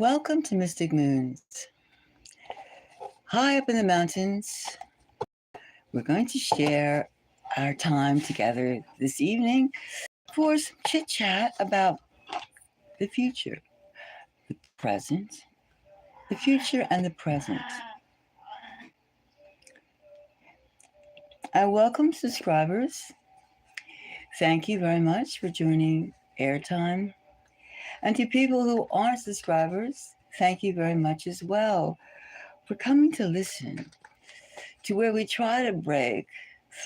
Welcome to Mystic Moons. High up in the mountains, we're going to share our time together this evening for some chit chat about the future, the present, the future, and the present. I welcome subscribers. Thank you very much for joining Airtime. And to people who aren't subscribers, thank you very much as well for coming to listen to where we try to break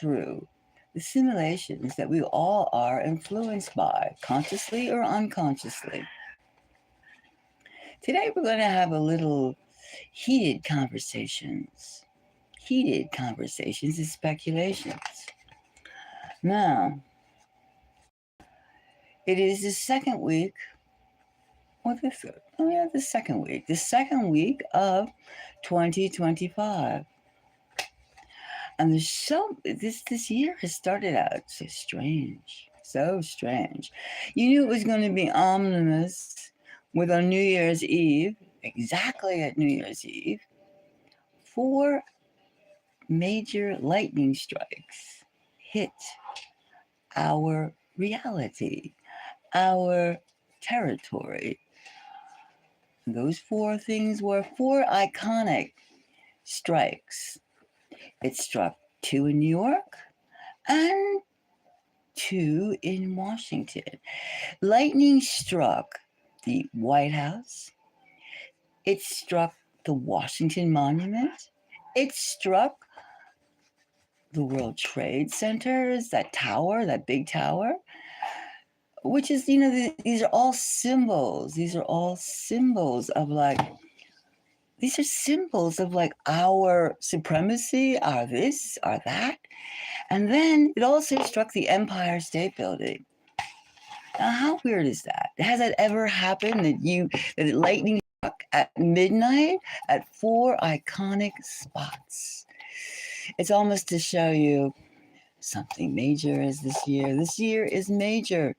through the simulations that we all are influenced by, consciously or unconsciously. Today we're going to have a little heated conversations and speculations. Now, it is the second week, or the second week of 2025. And this year has started out so strange. You knew it was going to be ominous with on New Year's Eve, exactly at New Year's Eve, 4 major lightning strikes hit our reality, our territory. Those 4 things were 4 iconic strikes. It struck 2 in New York and 2 in Washington. Lightning struck the White House. It struck the Washington Monument. It struck the World Trade Centers, that tower, that big tower, which is, these are all symbols. These are symbols of our supremacy, our this, our that. And then it also struck the Empire State Building. Now, how weird is that? Has that ever happened that lightning struck at midnight at 4 iconic spots? It's almost to show you something major is this year. This year is major.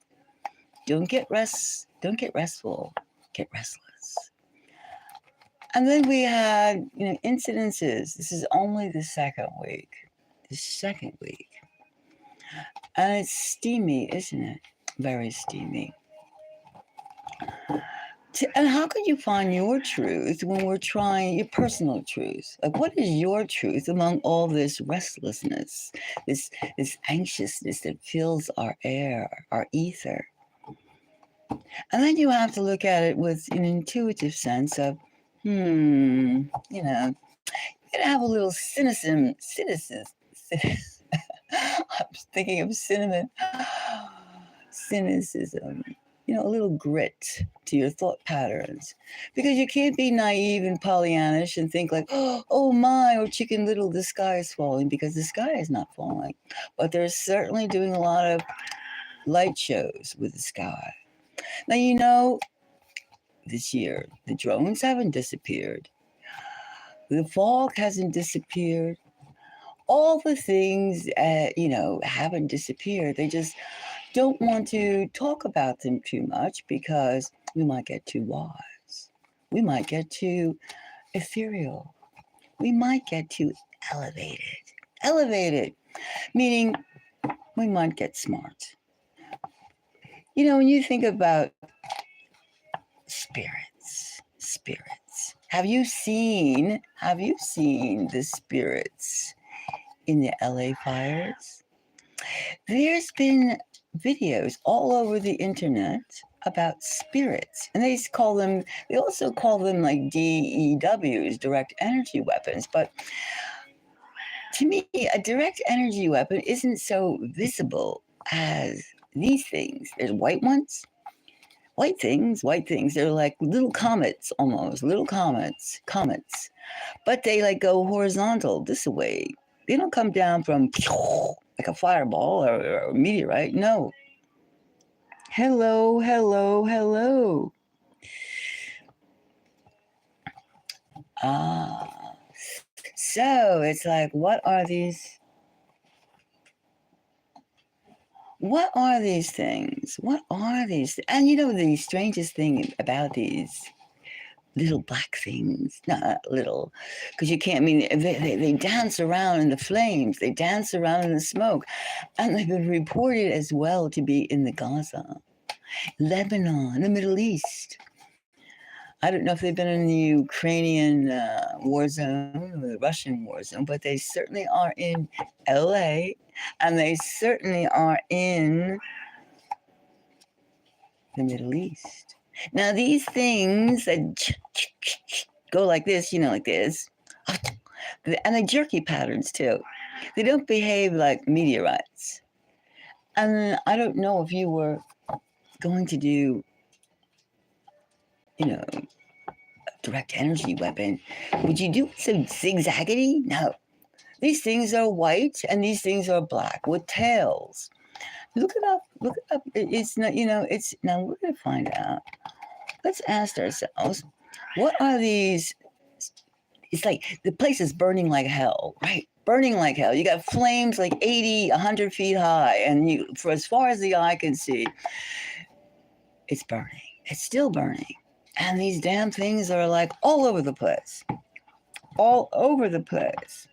Don't get restful. Get restless. And then we had, incidences. This is only the second week. And it's steamy, isn't it? Very steamy. And how could you find your truth when we're trying your personal truth? Like, what is your truth among all this restlessness, this anxiousness that fills our air, our ether? And then you have to look at it with an intuitive sense of, you gotta have a little cynicism. I'm thinking of cinnamon. Cynicism. A little grit to your thought patterns. Because you can't be naive and Pollyannish and think like, oh my, oh Chicken Little, the sky is falling, because the sky is not falling. But they're certainly doing a lot of light shows with the sky. Now, this year, the drones haven't disappeared. The fog hasn't disappeared. All the things, haven't disappeared. They just don't want to talk about them too much because we might get too wise. We might get too ethereal. We might get too elevated. Elevated, meaning we might get smart. When you think about spirits, have you seen the spirits in the LA fires? There's been videos all over the internet about spirits, and they also call them like DEWs, direct energy weapons. But to me, a direct energy weapon isn't so visible as these things. There's white things. They're like little comets, almost little comets, but they go horizontal this way. They don't come down from like a fireball or a meteorite. No. Hello. So it's like, what are these things? And the strangest thing about these little black things, not little, because you can't, I mean, they dance around in the flames, they dance around in the smoke, and they've been reported as well to be in the Gaza, Lebanon, the Middle East. I don't know if they've been in the Ukrainian war zone or the Russian war zone, but they certainly are in LA, and they certainly are in the Middle East. Now, these things that go like this, like this, and they jerky patterns too. They don't behave like meteorites. And I don't know if you were going to do, you know, direct energy weapon. Would you do some zigzaggedy? No. These things are white and these things are black with tails. Look it up. Look it up. It's not, it's now we're going to find out. Let's ask ourselves, what are these? It's like the place is burning like hell, right? Burning like hell. You got flames like 80, 100 feet high, and for as far as the eye can see, it's burning. It's still burning. And these damn things are like all over the place. All over the place.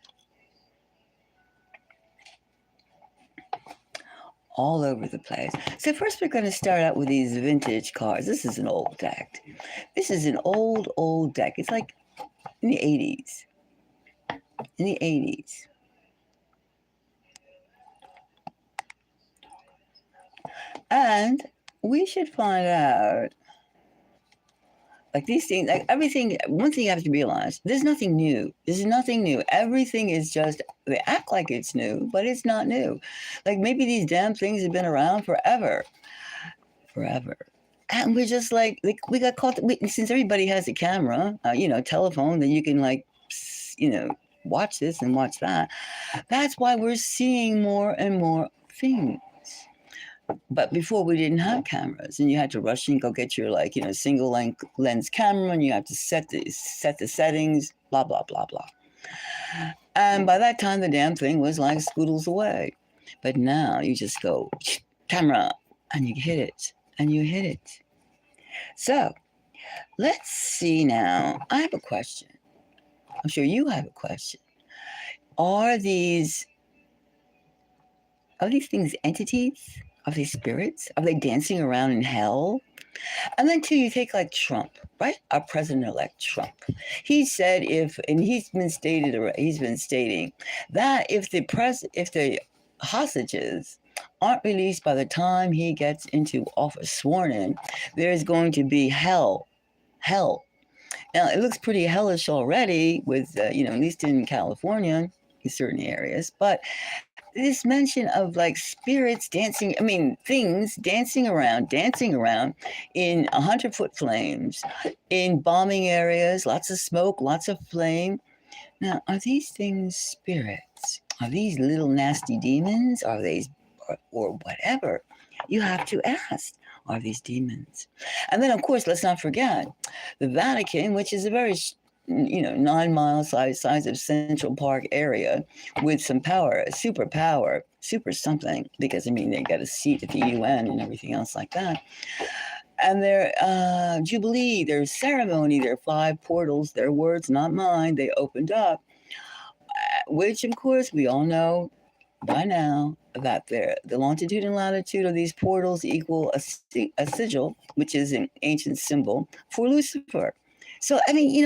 All over the place. So first we're going to start out with these vintage cars. This is an old deck. This is an old deck. It's like in the 80s. In the 80s. And we should find out, like these things, like everything, one thing you have to realize, there's nothing new. There's nothing new. Everything is just, they act like it's new, but it's not new. Like maybe these damn things have been around forever. Forever. And we're just like we got caught, since everybody has a camera, telephone, that you can watch this and watch that. That's why we're seeing more and more things. But before we didn't have cameras, and you had to rush and go get your single lens camera, and you have to set the settings, blah blah blah blah. And by that time, the damn thing was like scoodles away. But now you just go camera, and you hit it, and you hit it. So let's see now. I have a question. I'm sure you have a question. Are these things entities? Are they spirits? Are they dancing around in hell? And then too, you take like Trump, right? Our president-elect Trump. He said he's been stating that if the hostages aren't released by the time he gets into office, sworn in, there's going to be hell. Hell. Now it looks pretty hellish already with at least in California, in certain areas, but this mention of like spirits dancing, things dancing around in 100-foot flames, in bombing areas, lots of smoke, lots of flame. Now, are these things spirits? Are these little nasty demons? Are they, or whatever? You have to ask, are these demons? And then, of course, let's not forget the Vatican, which is a very 9-mile size of Central Park area with some power, super something, because they got a seat at the UN and everything else like that. And their Jubilee, their ceremony, their 5 portals, their words, not mine, they opened up, which of course we all know by now that the longitude and latitude of these portals equal a sigil, which is an ancient symbol for Lucifer. So,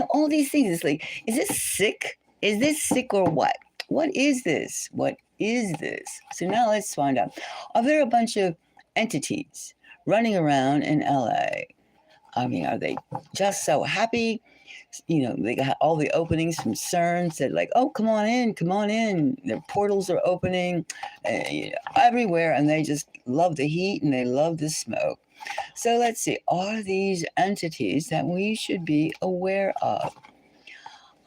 all these things, it's like, is this sick? Is this sick or what? What is this? What is this? So now let's find out. Are there a bunch of entities running around in LA? Are they just so happy? They got all the openings from CERN, said like, oh, come on in. Their portals are opening everywhere, and they just love the heat and they love the smoke. So let's see, are these entities that we should be aware of?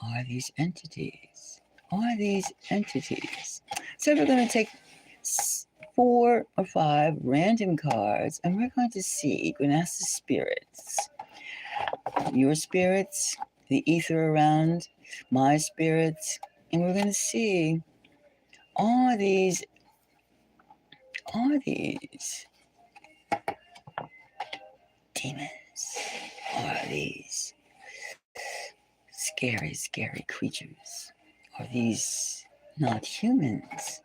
Are these entities? Are these entities? So we're going to take 4 or 5 random cards, and we're going to see, we're going to ask the spirits. Your spirits, the ether around, my spirits, and we're going to see, are these demons? Are these scary, scary creatures? Are these not humans?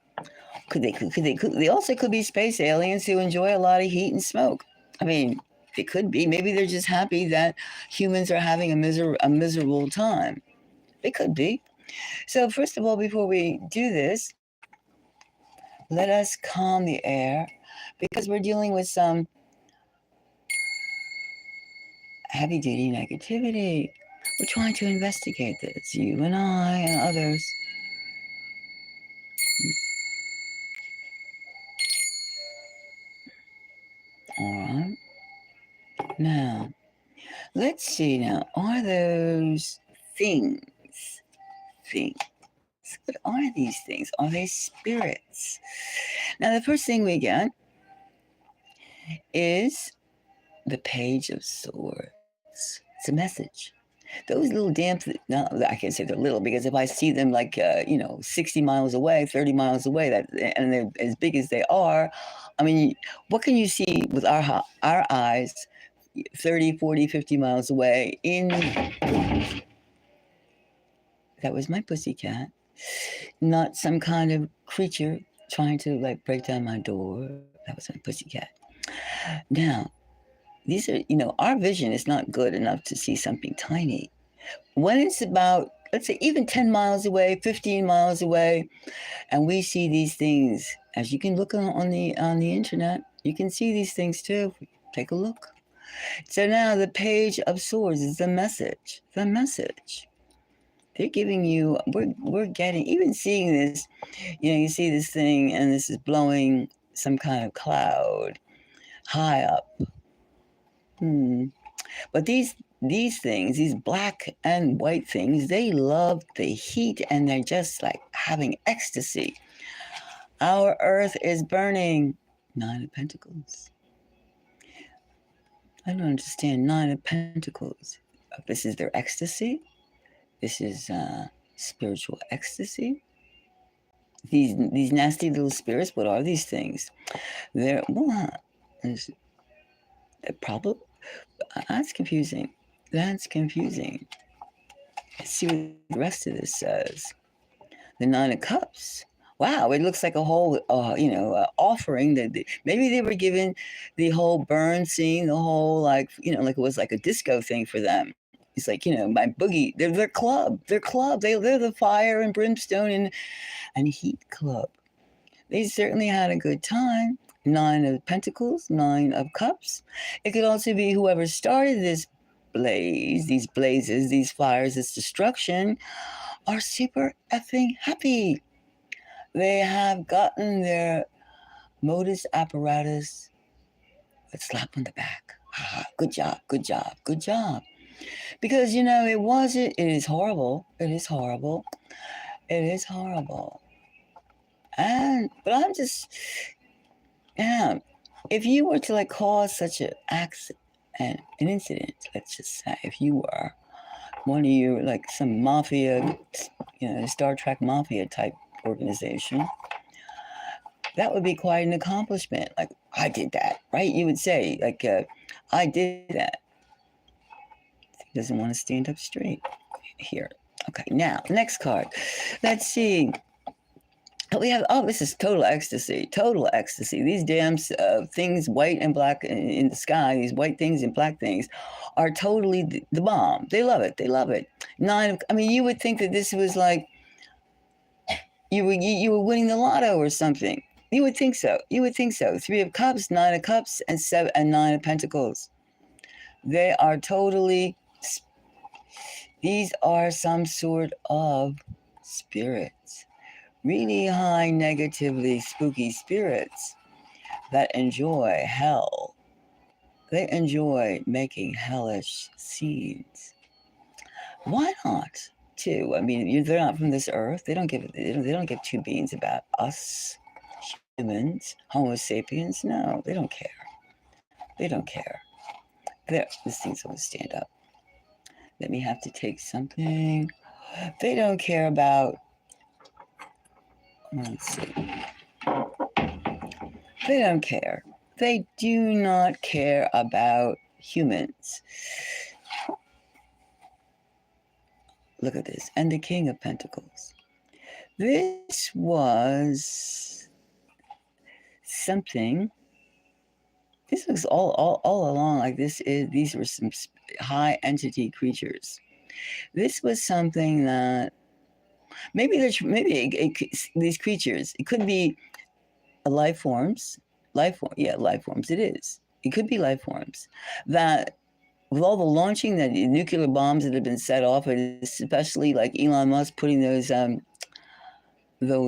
They also could be space aliens who enjoy a lot of heat and smoke. I mean, it could be. Maybe they're just happy that humans are having a miserable time. It could be. So first of all, before we do this, let us calm the air because we're dealing with some heavy duty negativity. We're trying to investigate this, you and I and others. All right. Now, let's see now. Are those things? Things. What are these things? Are they spirits? Now, the first thing we get is the Page of Swords. It's a message. Those little damn, no, I can't say they're little because if I see them like, 60 miles away, 30 miles away, and they're as big as they are, I mean, what can you see with our eyes 30, 40, 50 miles away that was my pussycat, not some kind of creature trying to like break down my door. That was my pussycat. Now, these are, our vision is not good enough to see something tiny. When it's about, let's say, even 10 miles away, 15 miles away, and we see these things, as you can look on the internet, you can see these things too. Take a look. So now the Page of Swords is the message. The message. They're giving you, we're getting, even seeing this, you see this thing and this is blowing some kind of cloud high up. But these things, these black and white things, they love the heat and they're just like having ecstasy. Our earth is burning. Nine of Pentacles. I don't understand. Nine of Pentacles. This is their ecstasy. This is spiritual ecstasy. These nasty little spirits. What are these things? They're probably. That's confusing. That's confusing. Let's see what the rest of this says. The Nine of Cups. Wow, it looks like a whole, offering that maybe they were given the whole burn scene, the whole like it was like a disco thing for them. It's like my boogie. They're their club. They're club. They're the fire and brimstone and heat club. They certainly had a good time. Nine of Pentacles, Nine of Cups. It could also be whoever started this blaze, these blazes, these fires, this destruction, are super effing happy. They have gotten their modus apparatus a slap on the back. Good job, good job, good job. Because, it is horrible. It is horrible. It is horrible. But I'm just, yeah, if you were to like cause such an accident, an incident, let's just say, if you were one of you, like some mafia, Star Trek mafia type organization, that would be quite an accomplishment. Like, I did that, right? You would say, like, I did that. He doesn't want to stand up straight here. Okay, now, next card. Let's see. We have, this is total ecstasy, total ecstasy. These damn things, white and black in the sky, these white things and black things are totally the bomb. They love it. They love it. You would think that this was like, you were winning the lotto or something. You would think so. You would think so. Three of Cups, Nine of Cups, and Nine of Pentacles. They are totally, these are some sort of spirits. Really high, negatively spooky spirits that enjoy hell. They enjoy making hellish scenes. Why not? Too. They're not from this earth. They don't give two beans about us humans, Homo sapiens. No, they don't care. They don't care. This thing's going to stand up. Let me have to take something. They don't care about. Let's see. They don't care. They do not care about humans. Look at this. And the King of Pentacles. This was something. This was all along like these were some high entity creatures. This was something that these creatures, it could be life forms, life forms. It is. It could be life forms that, with all the launching, the nuclear bombs that have been set off, especially like Elon Musk putting those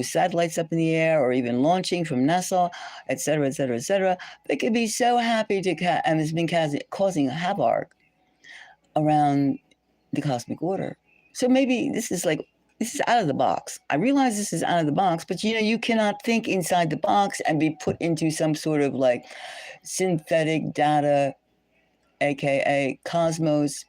satellites up in the air, or even launching from NASA, et cetera, et cetera, et cetera, they could be so happy and it's been causing havoc around the cosmic order. So maybe this is out of the box. I realize this is out of the box, but you cannot think inside the box and be put into some sort of like synthetic data, aka cosmos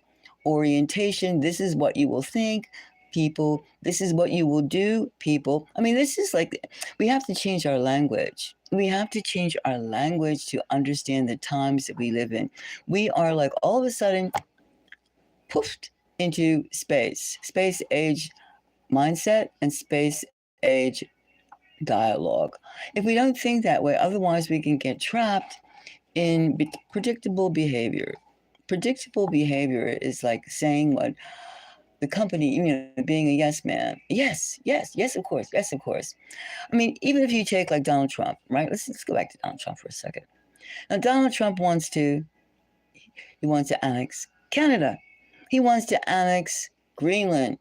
orientation. This is what you will think, people. This is what you will do, people. I mean, this is like, we have to change our language. We have to change our language to understand the times that we live in. We are like all of a sudden poofed into space age mindset and space age dialogue. If we don't think that way, otherwise we can get trapped in predictable behavior. Predictable behavior is like saying what the company, being a yes man. Yes, of course, yes, of course. I mean, even if you take like Donald Trump, right? Let's go back to Donald Trump for a second. Now, Donald Trump wants to annex Canada. He wants to annex Greenland.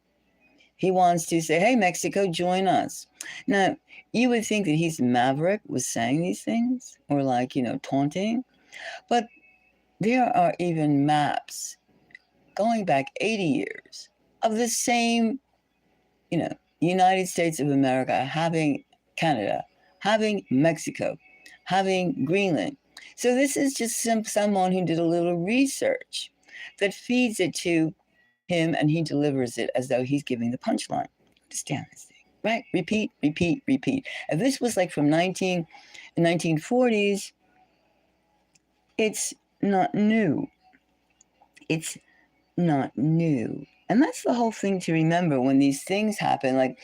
He wants to say, hey, Mexico, join us. Now, you would think that he's maverick was saying these things, or like, taunting. But there are even maps going back 80 years of the same, United States of America having Canada, having Mexico, having Greenland. So this is just someone who did a little research that feeds it to him, and he delivers it as though he's giving the punchline. Understand this thing, right? Repeat, repeat, repeat. If this was like from 1940s, it's not new. It's not new. And that's the whole thing to remember when these things happen. Like,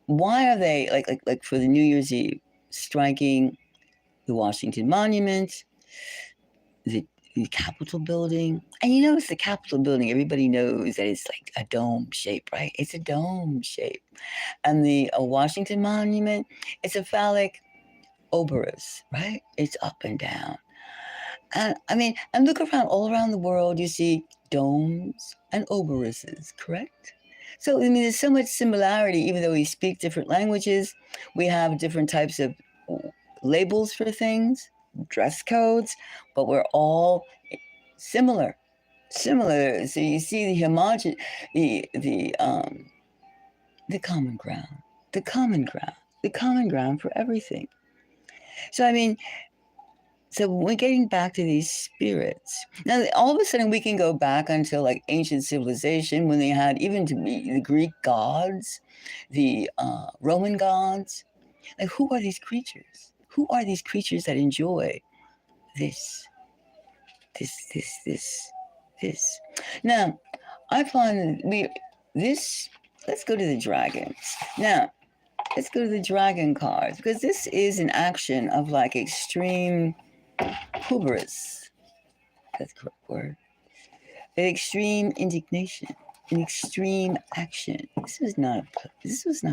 why are they like for the New Year's Eve striking the Washington Monument, the Capitol building? And it's the Capitol building. Everybody knows that it's like a dome shape, right? It's a dome shape. And the Washington Monument, it's a phallic oberus, right? It's up and down. And I mean, and look around, all around the world, you see domes and oberuses, correct? So, I mean, there's so much similarity, even though we speak different languages. We have different types of labels for things, dress codes, but we're all similar. So you see the common ground for everything. So, I mean, so we're getting back to these spirits. Now, all of a sudden, we can go back until like ancient civilization, when they had even the Greek gods, the Roman gods. Like, who are these creatures? Who are these creatures that enjoy this? Now, I find let's go to the dragons. Now, let's go to the dragon cards, because this is an action of like extreme hubris. That's the correct word. An extreme indignation, an extreme action. This was not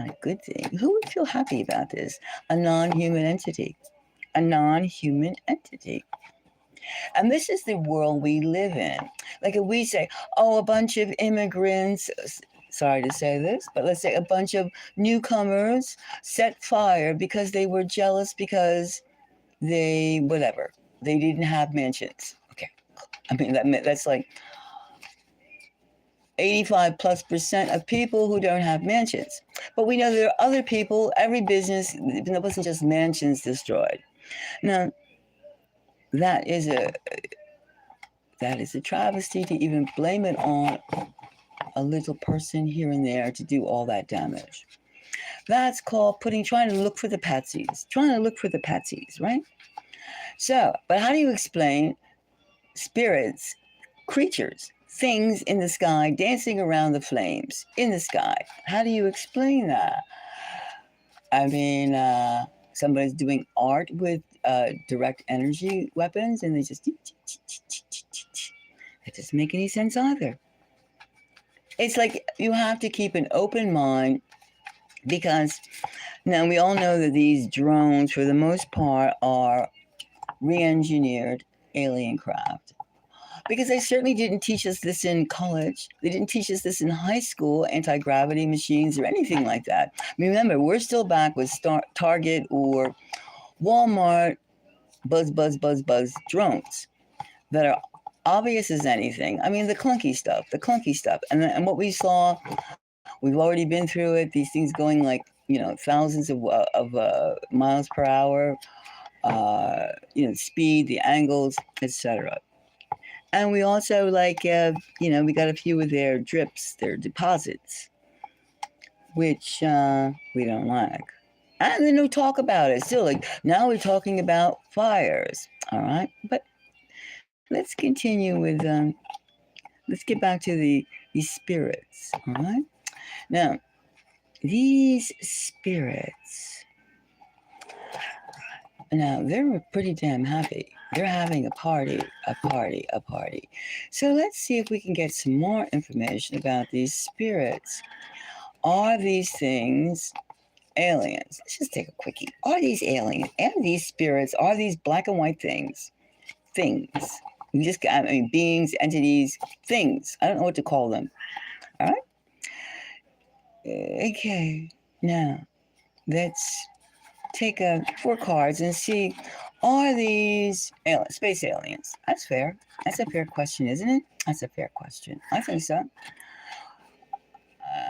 a good thing. Who would feel happy about this? A non-human entity. And this is the world we live in. Like, if we say, a bunch of immigrants, sorry to say this, but let's say a bunch of newcomers set fire because they were jealous because they didn't have mansions. Okay. I mean, that's like 85+% of people who don't have mansions. But we know there are other people, every business, it wasn't just mansions destroyed. Now, that is a travesty to even blame it on a little person here and there to do all that damage. That's called trying to look for the patsies, right? So, but how do you explain spirits, creatures things in the sky dancing around the flames in the sky. How do you explain that? I mean, somebody's doing art with direct energy weapons and they just. That doesn't make any sense either. It's like you have to keep an open mind because now we all know that these drones, for the most part, are re engineered alien craft. Because they certainly didn't teach us this in college. They didn't teach us this in high school, anti-gravity machines or anything like that. Remember, we're still back with Target or Walmart buzz drones that are obvious as anything. I mean, the clunky stuff. And what we saw, we've already been through it. These things going like, thousands of miles per hour, speed, the angles, etc. And we also we got a few of their drips, their deposits, which we don't like. And then no talk about it. Still, like now we're talking about fires. All right, but let's continue with. Let's get back to these spirits. All right. Now, these spirits. Now they're pretty damn happy. They're having a party. So let's see if we can get some more information about these spirits. Are these things aliens? Let's just take a quickie. Are these aliens and these spirits? Are these black and white things? Beings, entities, things. I don't know what to call them. All right. Okay. Now let's take 4 cards and see, are these space aliens? That's fair. That's a fair question, isn't it? That's a fair question. I think so.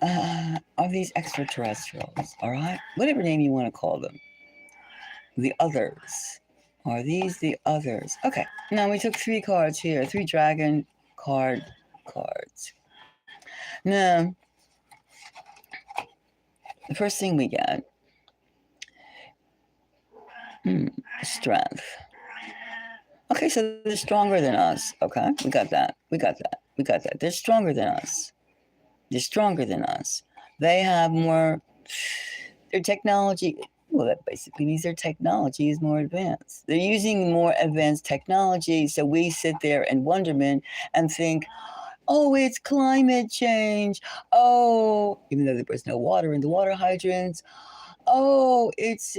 Are these extraterrestrials? All right? Whatever name you want to call them. The others. Are these the others? Okay. Now we took 3 cards here. 3 dragon cards. Now, the first thing we get, strength. Okay, so they're stronger than us. Okay, we got that. They're stronger than us. They have more. Their technology. Well, that basically means their technology is more advanced. They're using more advanced technology, so we sit there in wonderment and think, "Oh, it's climate change. Oh, even though there was no water in the water hydrants. Oh, it's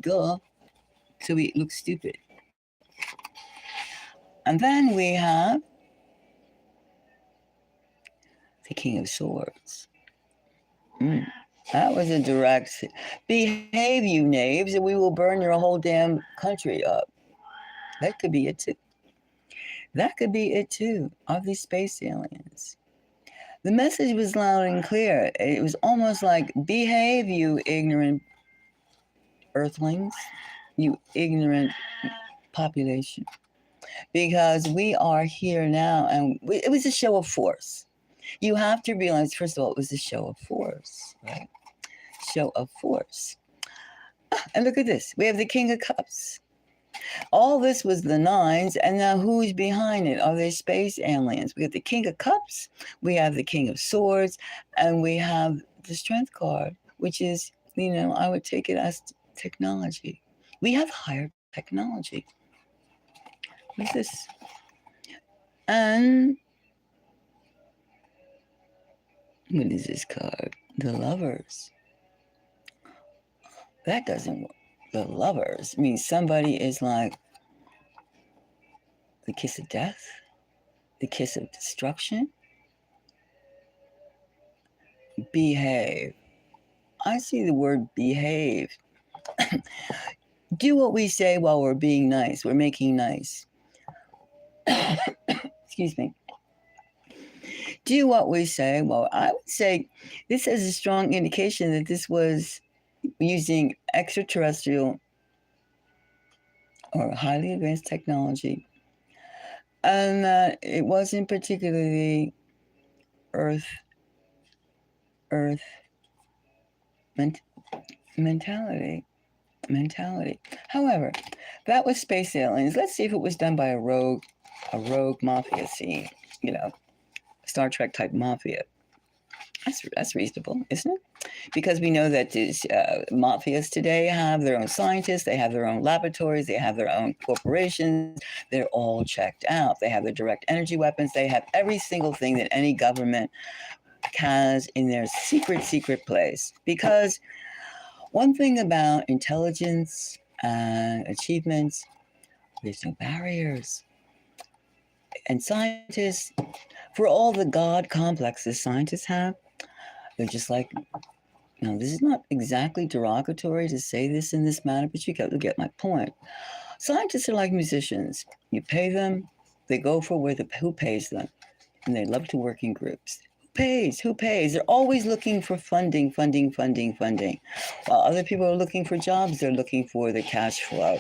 duh." So we look stupid. And then we have the King of Swords. That was a direct, behave you knaves, and we will burn your whole damn country up. That could be it too. Of these space aliens. The message was loud and clear. It was almost like, behave, you ignorant earthlings, you ignorant population. Because we are here now, and it was a show of force. You have to realize, first of all, it was a show of force, right? Show of force. And look at this. We have the King of Cups. All this was the 9s, and now who's behind it? Are they space aliens? We have the King of Cups, we have the King of Swords, and we have the Strength card, which is, I would take it as technology. We have higher technology. What's this? And what is this card? The Lovers. That doesn't work. The Lovers means somebody is like the kiss of death, the kiss of destruction. Behave. I see the word behave. Do what we say while we're being nice. We're making nice. Excuse me. Do what we say. Well, I would say this is a strong indication that this was using extraterrestrial or highly advanced technology, and that it wasn't particularly Earth mentality. However, that was space aliens. Let's see if it was done by a rogue a rogue mafia scene, you know, Star Trek type mafia. That's reasonable, isn't it? Because we know that these mafias today have their own scientists, they have their own laboratories, they have their own corporations. They're all checked out. They have their direct energy weapons. They have every single thing that any government has in their secret place. Because one thing about intelligence and achievements, there's no barriers. And scientists, for all the God complexes scientists have, they're just like, now, this is not exactly derogatory to say this in this manner, but you get my point. Scientists are like musicians. You pay them, they go for who pays them, and they love to work in groups. Who pays? Who pays? They're always looking for funding. While other people are looking for jobs, they're looking for the cash flow.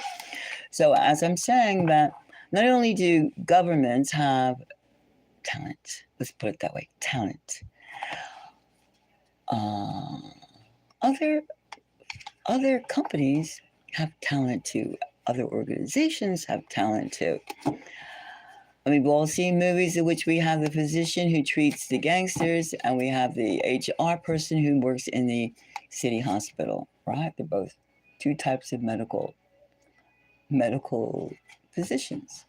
So, as I'm saying that, not only do governments have talent, let's put it that way, talent. Other companies have talent too. Other organizations have talent too. I mean, we've all seen movies in which we have the physician who treats the gangsters, and we have the HR person who works in the city hospital. Right? They're both two types of medical physicians.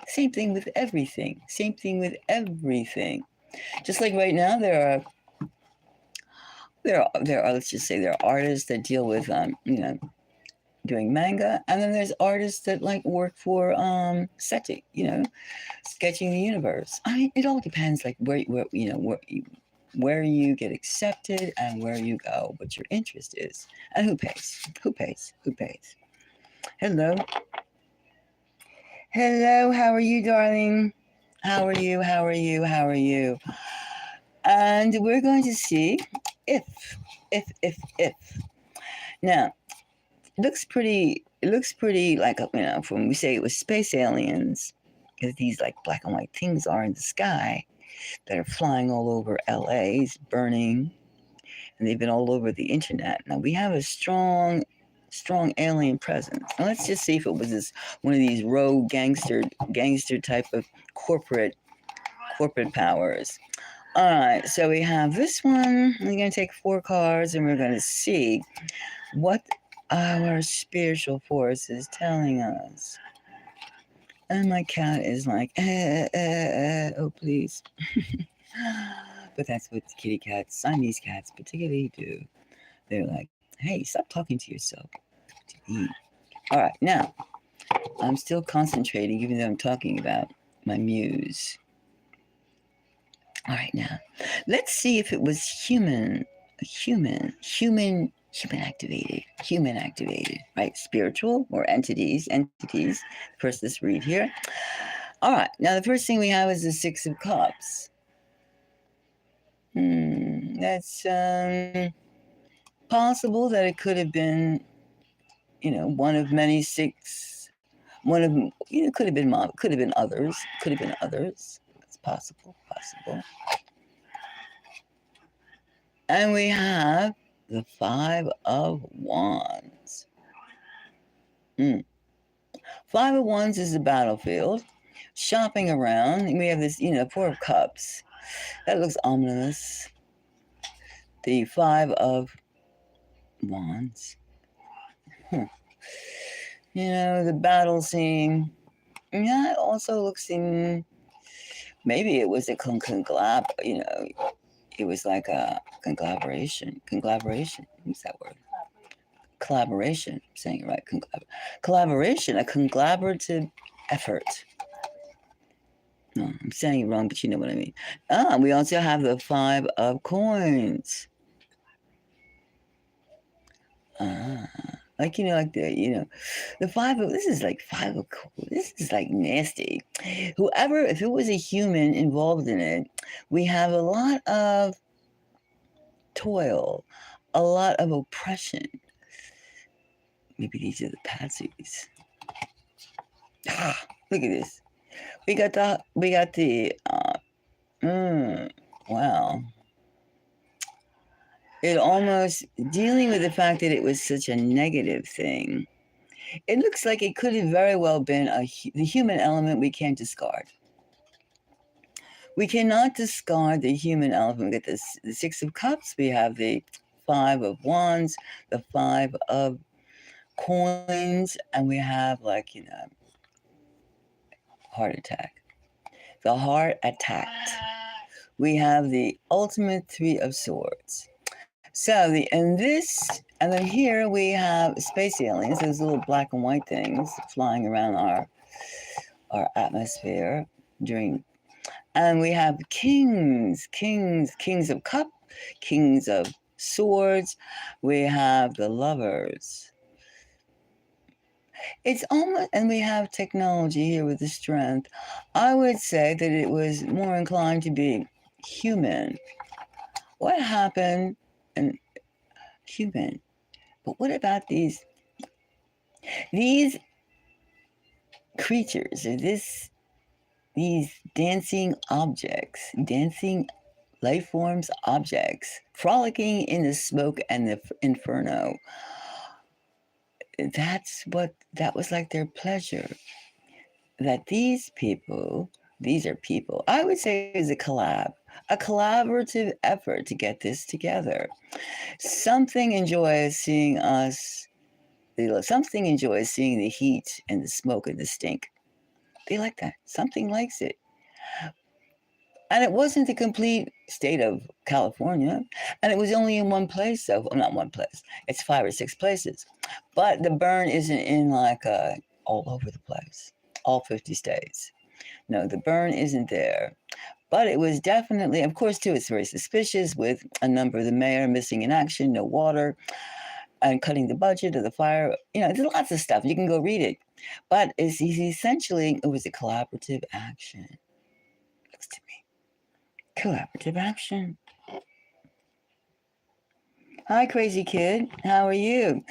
Same thing with everything. Just like right now, there are let's just say there are artists that deal with doing manga, and then there's artists that like work for SETI, sketching the universe. I mean, it all depends like where you get accepted and where you go, what your interest is, and who pays. Hello, how are you, darling? How are you? And we're going to see if. Now, it looks pretty like, when we say it was space aliens, because these like black and white things are in the sky that are flying all over LA, burning, and they've been all over the internet. Now we have a strong alien presence. Now let's just see if it was one of these rogue gangster type of corporate powers. All right, so we have this one. We're going to take 4 cards, and we're going to see what our spiritual force is telling us. And my cat is like, oh, please. But that's what kitty cats, Siamese cats particularly do. They're like, hey, stop talking to yourself. To eat. All right, now, I'm still concentrating, even though I'm talking about my muse. All right, now, let's see if it was human activated, right? Spiritual or entities. First, let's read here. All right, now the first thing we have is the 6 of Cups. That's possible that it could have been, one of many 6. One of them, could have been mom, could have been others. It's possible. And we have the 5 of Wands. 5 of Wands is the battlefield. Shopping around. And we have this, 4 of Cups. That looks ominous. The 5 of Wands. The battle scene. Yeah, it also looks in. Maybe it was a it was like a conglomeration. What's that word? Collaboration. I'm saying it right. Collaboration, a collaborative effort. No, I'm saying it wrong, but you know what I mean. We also have the 5 of Coins. Like, the 5 of, this is like 5 of, this is like nasty. If it was a human involved in it, we have a lot of toil, a lot of oppression. Maybe these are the patsies. Look at this. We got the, wow. It almost, dealing with the fact that it was such a negative thing, it looks like it could have very well been the human element we can't discard. We cannot discard the human elephant. We get the Six of Cups. We have the Five of Wands, the Five of Coins, and we have, like, heart attack. The heart attacked. We have the ultimate Three of Swords. So and then here we have space aliens, those little black and white things flying around our atmosphere and we have kings of cup, kings of swords. We have the lovers. It's almost, and we have technology here with the strength. I would say that it was more inclined to be human. What happened? And human. But what about these creatures, or these dancing objects, dancing life forms, objects, frolicking in the smoke and the inferno? That was like their pleasure. That these are people. I would say it was a collaborative effort to get this together. Something enjoys seeing the heat and the smoke and the stink. They like that. Something likes it. And it wasn't the complete state of California. And it was only in one place. So, well, not one place. It's 5 or 6 places. But the burn isn't in like all over the place, all 50 states. No, the burn isn't there. But it was definitely, of course, too, it's very suspicious with a number of the mayor missing in action, no water, and cutting the budget of the fire. There's lots of stuff. You can go read it. But it was a collaborative action. Looks to me. Collaborative action. Hi, Crazy Kid. How are you?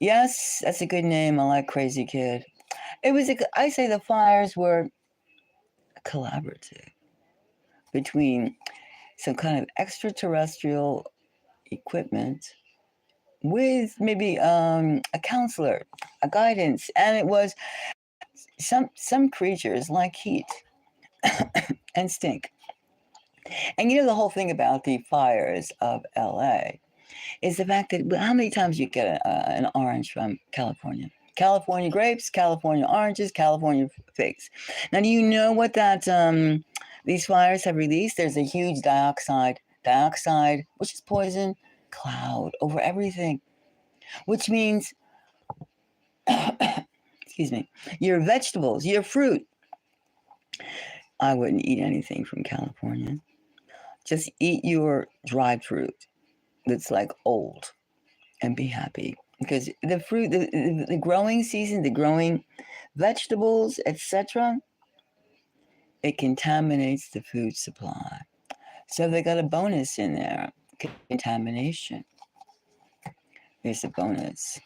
Yes, that's a good name. I like Crazy Kid. I say the fires were collaborative between some kind of extraterrestrial equipment with maybe a counselor, a guidance, and it was some creatures like heat and stink. And the whole thing about the fires of LA is the fact that how many times you get an orange from California? California grapes, California oranges, California figs. Now, do you know what these fires have released? There's a huge dioxide, which is poison, cloud over everything, which means, excuse me, your vegetables, your fruit. I wouldn't eat anything from California. Just eat your dried fruit that's like old and be happy. Because the fruit, the growing season, the growing vegetables, etc., it contaminates the food supply. So they got a bonus in there, contamination. There's a bonus.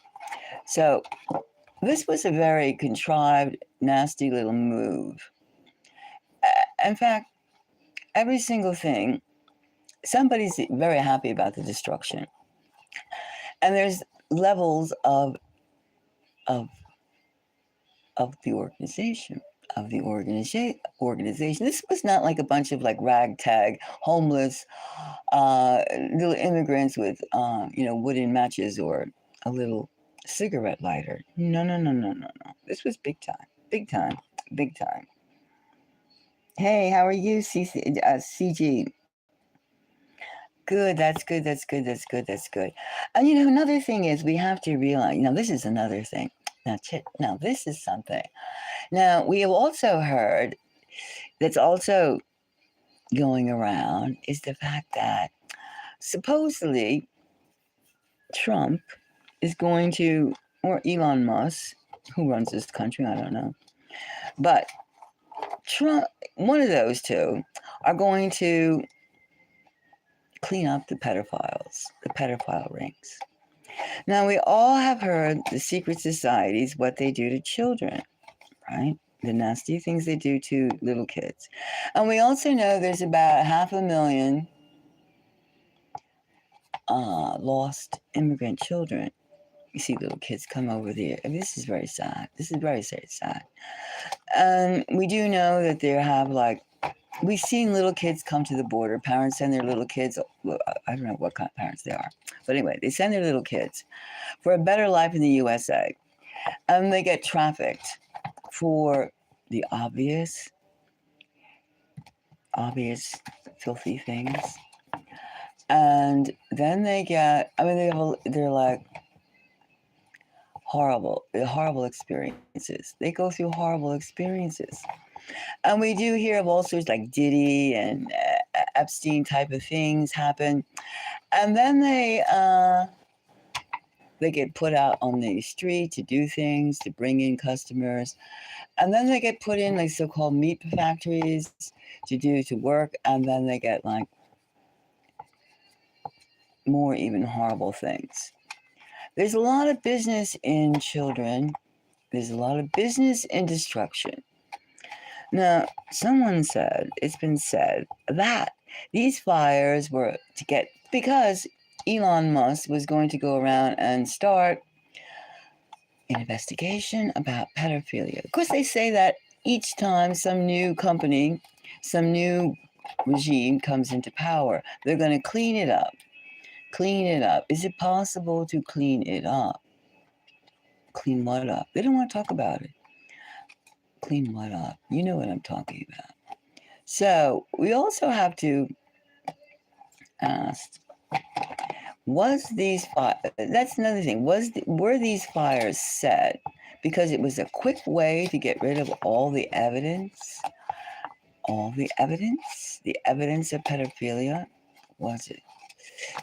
So this was a very contrived, nasty little move. In fact, every single thing, somebody's very happy about the destruction. And there's levels of the organization. This was not like a bunch of like ragtag, homeless, little immigrants with, wooden matches or a little cigarette lighter. No. This was big time, big time, big time. Hey, how are you, CG? Good, that's good. And another thing is we have to realize, this is another thing. Now this is something. Now, we have also heard that's also going around is the fact that supposedly Trump is going to, or Elon Musk, who runs this country, I don't know, but Trump, one of those two, are going to clean up the pedophile rings. Now, we all have heard the secret societies, what they do to children, right? The nasty things they do to little kids. And we also know there's about 500,000 lost immigrant children. You see little kids come over there. And this is very sad. This is very, very sad. And we do know that there have like we've seen little kids come to the border. Parents send their little kids. Well, I don't know what kind of parents they are, but anyway, they send their little kids for a better life in the USA, and they get trafficked for the obvious filthy things, and then they get. I mean, they're like horrible experiences. They go through horrible experiences. And we do hear of all sorts like Diddy and Epstein type of things happen. And then they get put out on the street to do things, to bring in customers. And then they get put in like so-called meat factories to work. And then they get like more even horrible things. There's a lot of business in children. There's a lot of business in destruction. Now, it's been said that these fires were to get, because Elon Musk was going to go around and start an investigation about pedophilia. Of course, they say that each time some new company, some new regime comes into power, they're going to clean it up. Clean it up. Is it possible to clean it up? Clean what up? They don't want to talk about it. Clean what up? You know what I'm talking about. So we also have to ask, that's another thing, were these fires set because it was a quick way to get rid of all the evidence of pedophilia? Was it?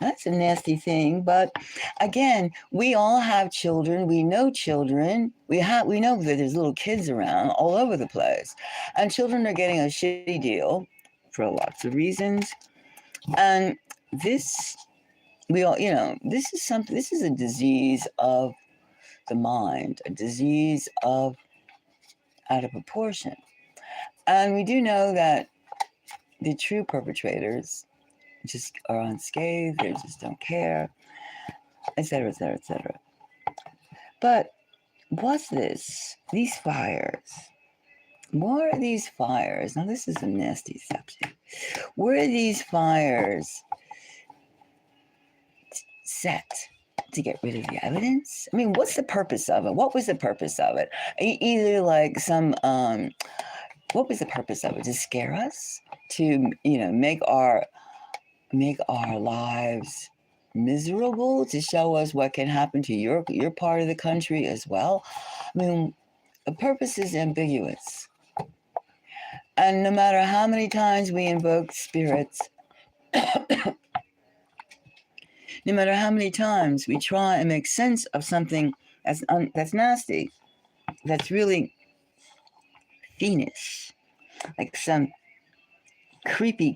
That's a nasty thing, but again, we all have children. We know children. We know that there's little kids around all over the place, and children are getting a shitty deal for lots of reasons. And this, this is something. This is a disease of the mind, a disease of out of proportion, and we do know that the true perpetrators just are unscathed. They just don't care, etc., etc., etc. But these fires? Were these fires? Now, this is a nasty subject. Were these fires set to get rid of the evidence? I mean, what's the purpose of it? What was the purpose of it? Either like what was the purpose of it? To scare us? To, make our lives miserable, to show us what can happen to your part of the country as well? I mean, the purpose is ambiguous. And no matter how many times we invoke spirits, no matter how many times we try and make sense of something that's nasty, that's really fiendish, like some creepy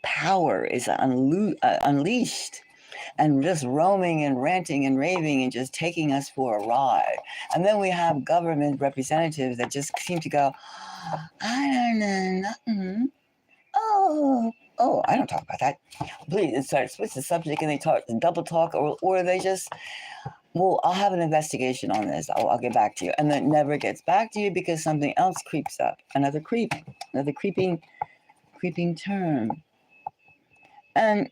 power is unleashed and just roaming and ranting and raving and just taking us for a ride. And then we have government representatives that just seem to go, I don't know, nothing. Oh, I don't talk about that. Please, it starts switch the subject and they talk and double talk, or they just, well, I'll have an investigation on this. I'll get back to you. And then it never gets back to you because something else creeps up. Another creeping term. And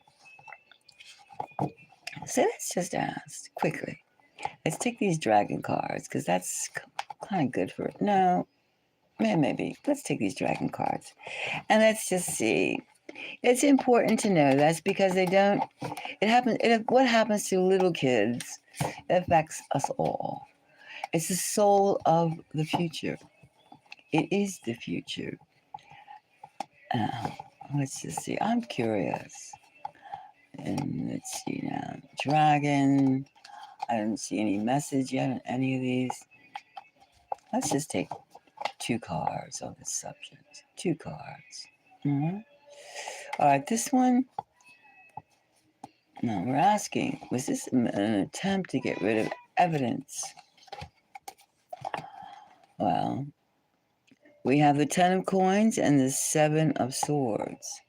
so let's just ask quickly. Let's take these dragon cards because that's kind of good for it. No, maybe. Let's take these dragon cards and let's just see. It's important to know that's because what happens to little kids, it affects us all. It's the soul of the future. It is the future. Let's just see. I'm curious. And let's see now. Dragon. I don't see any message yet on any of these. Let's just take 2 cards on this subject. 2 cards. Mm-hmm. All right, this one. No, we're asking, was this an attempt to get rid of evidence? Well, we have the 10 of coins and the 7 of swords.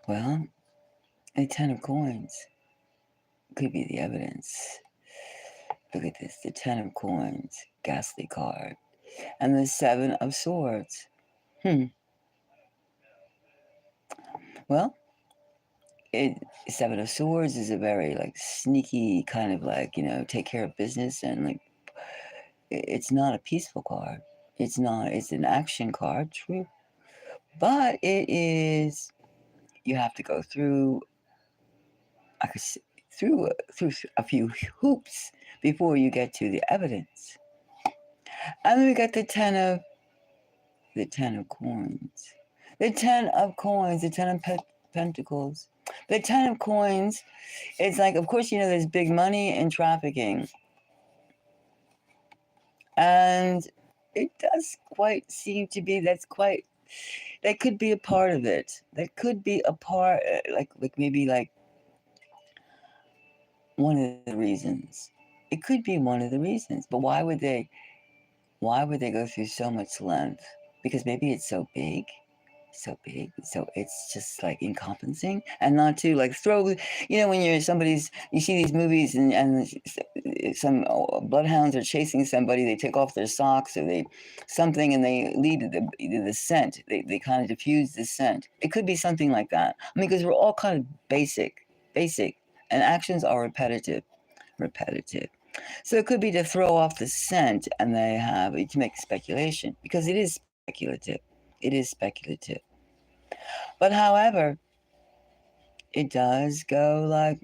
Well, the 10 of coins could be the evidence. Look at this, the 10 of coins, ghastly card. And the 7 of swords. Well, it 7 of swords is a very like sneaky kind of like, take care of business, and like it's not a peaceful card. It's not, it's an action card, true. But it is, you have to go through, I could say, through a few hoops before you get to the evidence. And then we got the 10 of coins. The 10 of coins, the 10 of pentacles. The 10 of coins, it's like, of course, there's big money in trafficking. And it does quite seem to be, that could be a part of it. That could be a part, like maybe like one of the reasons. It could be one of the reasons. But why would they go through so much length? Because maybe it's so big, so it's just like encompassing, and not to like throw, when you see these movies, and some bloodhounds are chasing somebody, they take off their socks or something, and they lead the scent, they kind of diffuse the scent. It could be something like that. I mean, because we're all kind of basic, and actions are repetitive. So it could be to throw off the scent, and they have to make speculation, because it is speculative. But however, it does go like,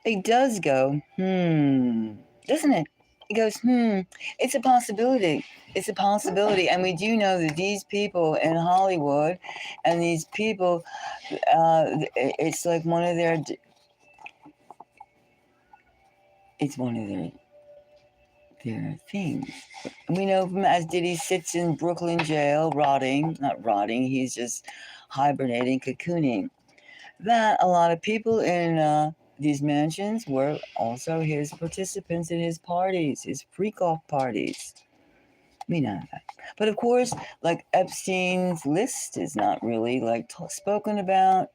it does go, doesn't it? It goes, it's a possibility. And we do know that these people in Hollywood, and these people, it's like one of their things. And we know from, as Diddy sits in Brooklyn jail, not rotting, he's just hibernating, cocooning, that a lot of people in these mansions were also his participants in his parties, his freak-off parties. We know that. But of course, like Epstein's list is not really like spoken about.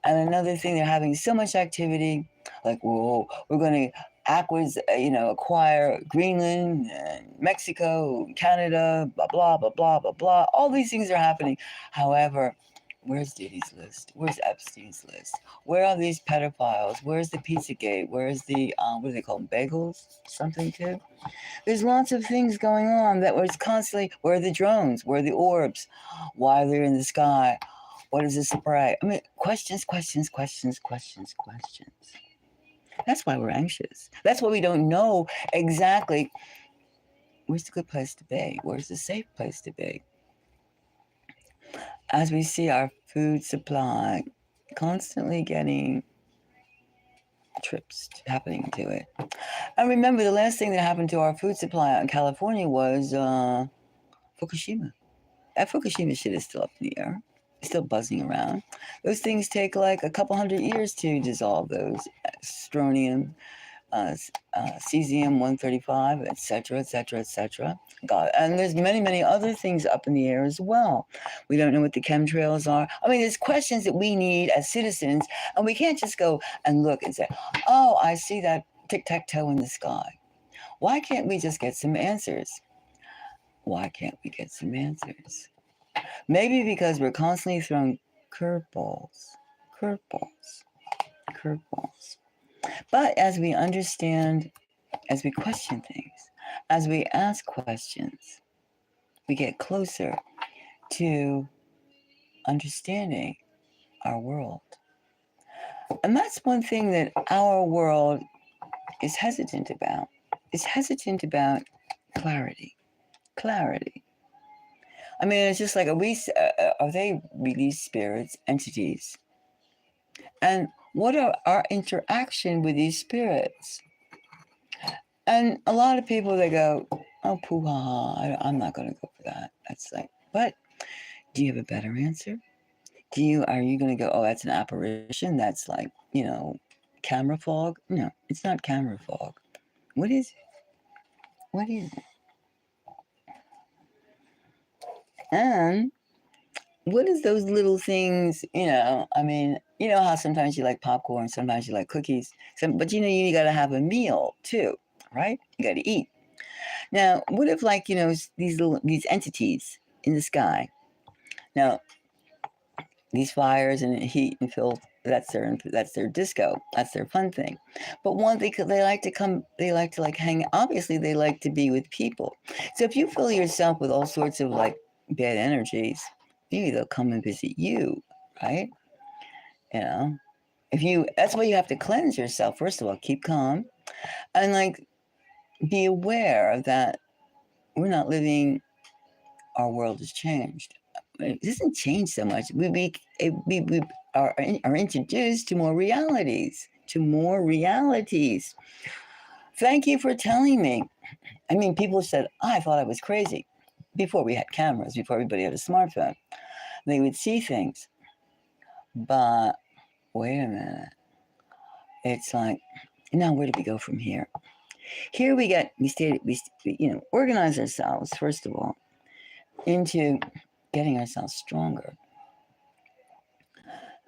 And another thing, they're having so much activity, like, whoa, we're going to acquire Greenland and Mexico, Canada, blah, blah, blah, blah, blah, blah. All these things are happening. However, where's Diddy's list? Where's Epstein's list? Where are these pedophiles? Where's the Pizzagate? Where's the, what do they call them, bagels? Something too? There's lots of things going on that was constantly, where are the drones? Where are the orbs? Why are they in the sky? What is this spray? I mean, questions. That's why we're anxious. That's why we don't know exactly where's the good place to be, where's the safe place to be. As we see our food supply constantly getting trips happening to it. And remember, the last thing that happened to our food supply in California was Fukushima. That Fukushima shit is still up in the air. Still buzzing around. Those things take like a couple hundred years to dissolve, those strontium, cesium-135, etc. God, and there's many other things up in the air as well. We don't know what the chemtrails are. I mean, there's questions that we need as citizens, and we can't just go and look and say, oh, I see that tic-tac-toe in the sky. Why can't we just get some answers? Maybe because we're constantly throwing curveballs. But as we understand, as we question things, as we ask questions, we get closer to understanding our world. And that's one thing that our world is hesitant about. It's hesitant about clarity. I mean, it's just like, are they really spirits, entities? And what are our interaction with these spirits? And a lot of people, they go, oh, poo-ha-ha, I'm not going to go for that. That's like, but do you have a better answer? Are you going to go, oh, that's an apparition? That's like, camera fog? No, it's not camera fog. What is it? And what is those little things, I mean, You know how sometimes you like popcorn, sometimes you like cookies, but you got to have a meal too, right? You got to eat. Now, what if like these entities in the sky? Now, these fires and heat and filth. That's their disco. That's their fun thing. But one they like to come. They like to like hang. Obviously, they like to be with people. So if you fill yourself with all sorts of like bad energies, maybe they'll come and visit you, right? You know, if you that's why you have to cleanse yourself. First of all, keep calm and like be aware that we're not living. Our world has changed. It doesn't change so much. We are introduced to more realities, to more realities. Thank you for telling me. I mean, people said, I thought I was crazy before we had cameras, before everybody had a smartphone. They would see things. But wait a minute. It's like, now where do we go from here? Here we organize ourselves, first of all, into getting ourselves stronger.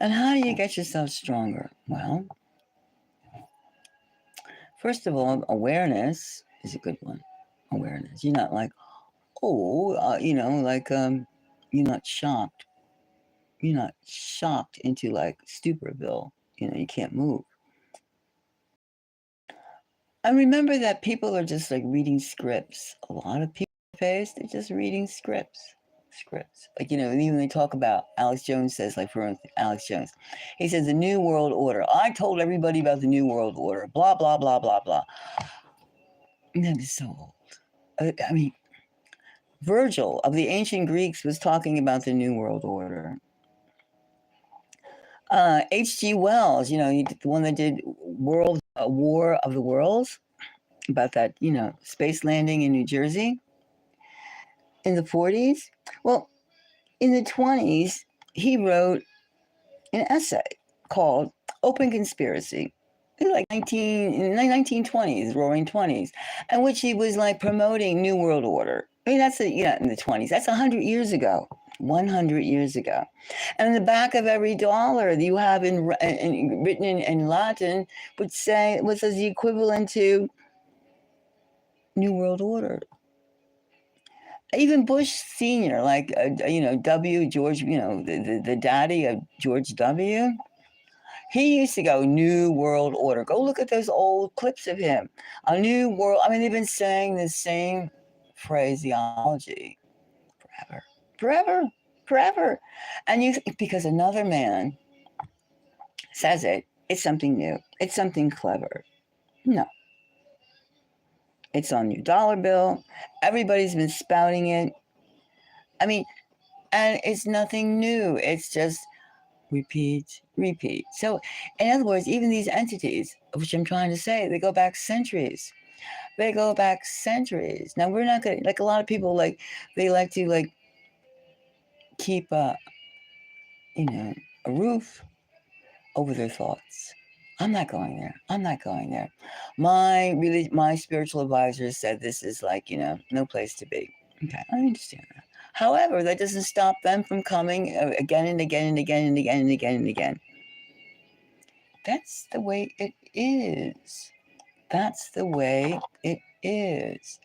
And how do you get yourself stronger? Well, first of all, awareness is a good one. Awareness. You're not like, oh, you're not shocked. You're not shocked into like Stuparville. You can't move. And remember that people are just like reading scripts. A lot of people face, they're just reading scripts. Scripts. Like, even they talk about Alex Jones says, like, for Alex Jones, he says, the New World Order. I told everybody about the New World Order. Blah, blah, blah, blah, blah. That is so old. I mean, Virgil of the ancient Greeks was talking about the New World Order. H.G. Wells, the one that did War of the Worlds, about that, space landing in New Jersey in the 40s. Well, in the 20s, he wrote an essay called Open Conspiracy. Like 1920s, Roaring 20s, in which he was like promoting New World Order. I mean, that's in the 20s. That's 100 years ago. 100 years ago. And in the back of every dollar that you have written in Latin would say, was the equivalent to New World Order. Even Bush Sr., like, George, the daddy of George W., he used to go, New World Order. Go look at those old clips of him. A new world. I mean, they've been saying the same phraseology forever, forever, forever. And because another man says it, it's something new. It's something clever. No. It's on your dollar bill. Everybody's been spouting it. I mean, and it's nothing new. It's just repeat, repeat. So, in other words, even these entities, which I'm trying to say, they go back centuries. They go back centuries. Now, we're not going to, like a lot of people, like, they like to, like, keep, a roof over their thoughts. I'm not going there. I'm not going there. My spiritual advisor said this is like, no place to be. Okay, I understand that. However, that doesn't stop them from coming again and again and again and again and again and again. That's the way it is. That's the way it is.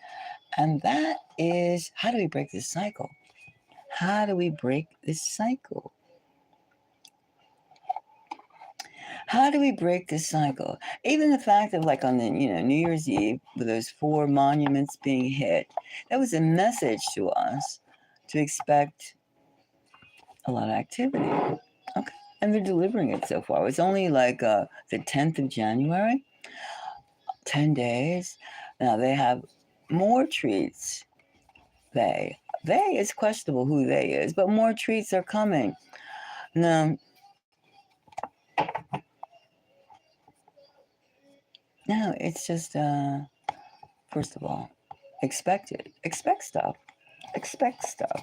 And that is, how do we break this cycle? How do we break this cycle? How do we break this cycle? Even the fact of like on the, New Year's Eve, with those 4 monuments being hit, that was a message to us to expect a lot of activity. Okay. And they're delivering it so far. It's only like the 10th of January, 10 days. Now they have more treats. They, it's questionable who they is, but more treats are coming. Now, no, it's just, first of all, expect it. Expect stuff. Expect stuff.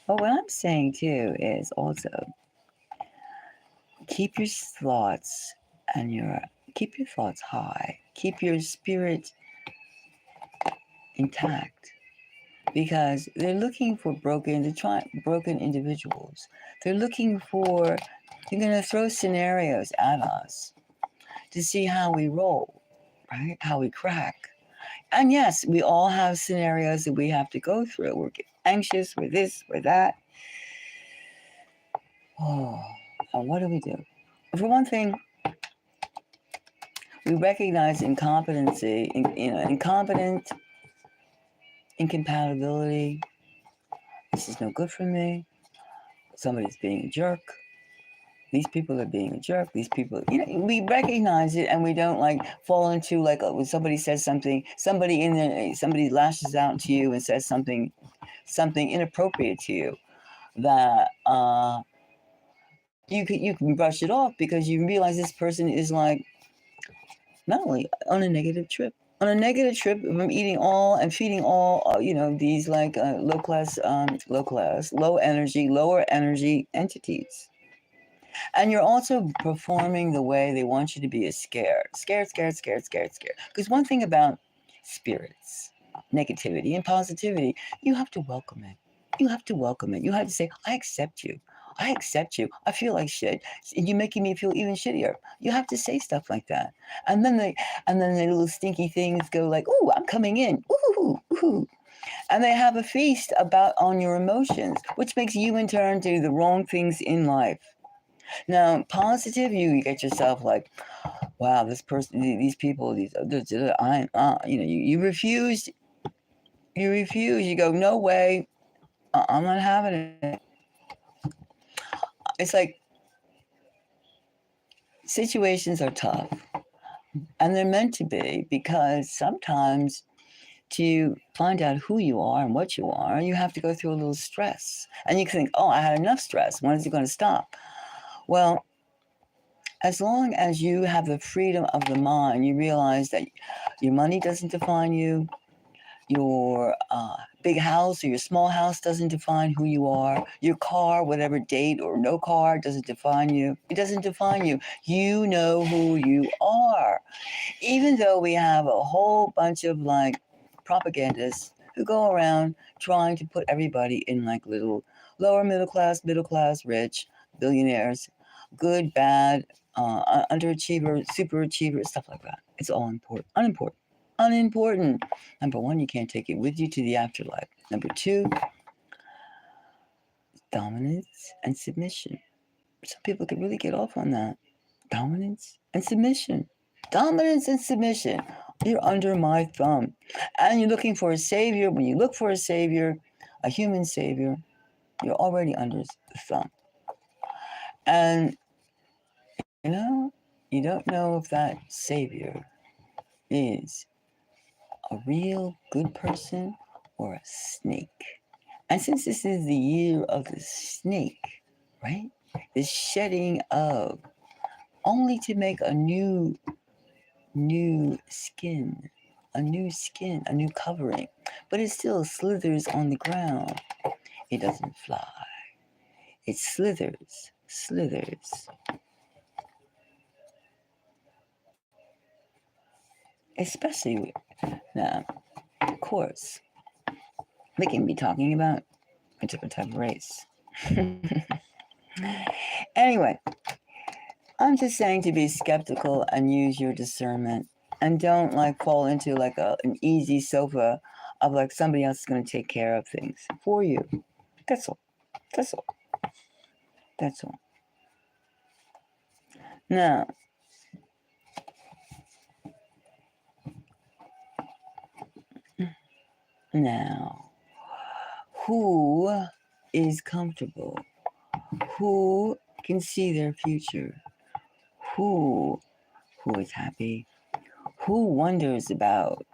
But what I'm saying too is also keep your thoughts keep your thoughts high. Keep your spirit intact. because they're looking for broken individuals. They're looking for, they're going to throw scenarios at us to see how we roll, right? How we crack. And yes, we all have scenarios that we have to go through. We're anxious, we're this, we're that. Oh, and what do we do? For one thing, we recognize incompetency, incompetent, incompatibility. This is no good for me. Somebody's being a jerk. These people are being a jerk. These people, we recognize it, and we don't like fall into like when somebody says something, somebody lashes out to you and says something inappropriate to you, that you can brush it off because you realize this person is like not only on a negative trip. On a negative trip from eating all and feeding all, these like low energy, lower energy entities. And you're also performing the way they want you to be, is scared. Scared, scared, scared, scared, scared. Because one thing about spirits, negativity and positivity, you have to welcome it. You have to welcome it. You have to say, I accept you. I accept you. I feel like shit. And you're making me feel even shittier. You have to say stuff like that. And then the little stinky things go like, ooh, I'm coming in. Ooh, ooh. And they have a feast on your emotions, which makes you in turn do the wrong things in life. Now, positive, you get yourself like, wow, this person, these people, you refuse. You refuse. You go, no way, I'm not having it. It's like situations are tough, and they're meant to be, because sometimes to find out who you are and what you are, you have to go through a little stress. And you think, oh, I had enough stress. When is it going to stop? Well, as long as you have the freedom of the mind, you realize that your money doesn't define you, your big house or your small house doesn't define who you are, your car, whatever date or no car, doesn't define you. It doesn't define you. You know who you are. Even though we have a whole bunch of like propagandists who go around trying to put everybody in like little lower middle class, rich, billionaires, good, bad, underachiever, superachiever, stuff like that. It's all unimportant. Number one, you can't take it with you to the afterlife. Number two, dominance and submission. Some people can really get off on that. Dominance and submission. Dominance and submission. You're under my thumb. And you're looking for a savior. When you look for a savior, a human savior, you're already under the thumb. And, you don't know if that savior is a real good person or a snake. And since this is the year of the snake, right? The shedding of, only to make a new skin, a new covering, but it still slithers on the ground. It doesn't fly. It slithers. Especially now, of course, they can be talking about a different type of race. Anyway, I'm just saying to be skeptical and use your discernment, and don't like fall into like an easy sofa of like somebody else is going to take care of things for you. That's all. Now, who is comfortable? Who can see their future? Who is happy? Who wonders about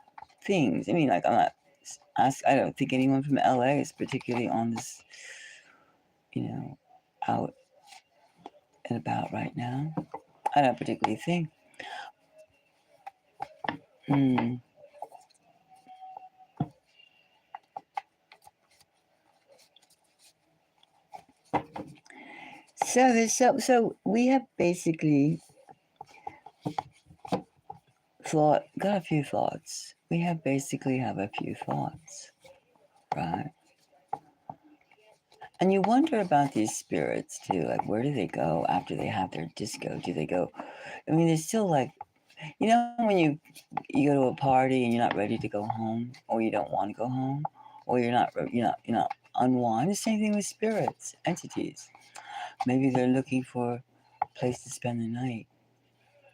things? I mean, like, I don't think anyone from LA is particularly on this, out and about right now. I don't particularly think. So we have basically got a few thoughts. We have a few thoughts. right? And you wonder about these spirits too. Like, where do they go after they have their disco? Do they go? I mean, they're still like, when you go to a party and you're not ready to go home, or you don't want to go home, or you're not unwind. The same thing with spirits, entities. Maybe they're looking for a place to spend the night.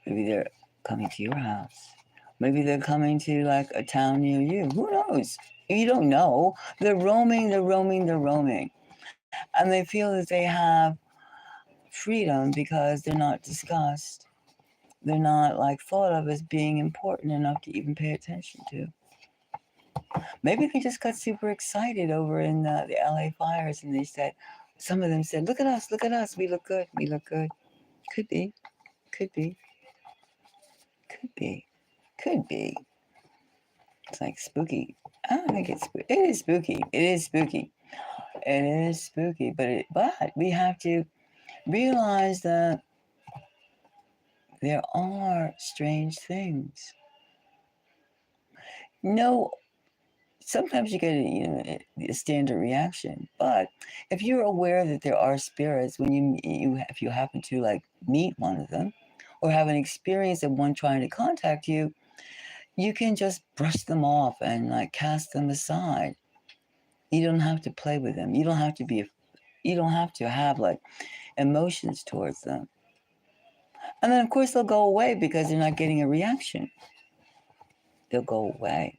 Maybe they're coming to your house. Maybe they're coming to like a town near you. Who knows? You don't know. They're roaming, they're roaming, they're roaming. And they feel that they have freedom because they're not discussed. They're not like thought of as being important enough to even pay attention to. Maybe they just got super excited over in the LA fires and they said, some of them said, look at us, we look good, we look good. Could be, could be, could be, could be. It's like spooky. I don't think it is spooky. It is spooky. It is spooky, but we have to realize that there are strange things. No, sometimes you get a standard reaction, but if you're aware that there are spirits when you if you happen to like meet one of them or have an experience of one trying to contact you, you can just brush them off and like cast them aside. You don't have to play with them. You don't have to have like emotions towards them. And then of course they'll go away because they're not getting a reaction. They'll go away.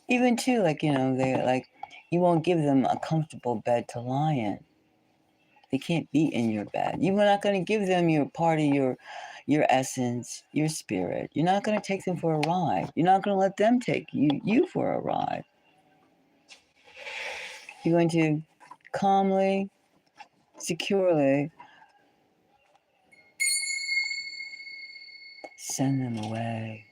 Even too, like, they like you won't give them a comfortable bed to lie in. They can't be in your bed. You're not going to give them your part of your essence, your spirit. You're not going to take them for a ride. You're not going to let them take you for a ride. You're going to calmly, securely send them away.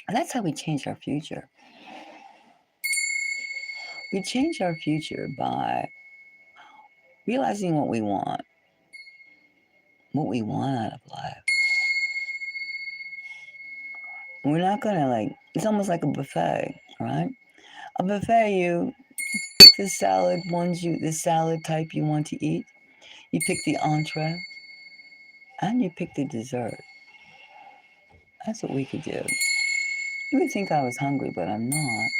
And that's how we change our future. We change our future by realizing what we want out of life. We're not gonna like. It's almost like a buffet, right? A buffet, you pick the salad type you want to eat. You pick the entree, and you pick the dessert. That's what we could do. You would think I was hungry, but I'm not.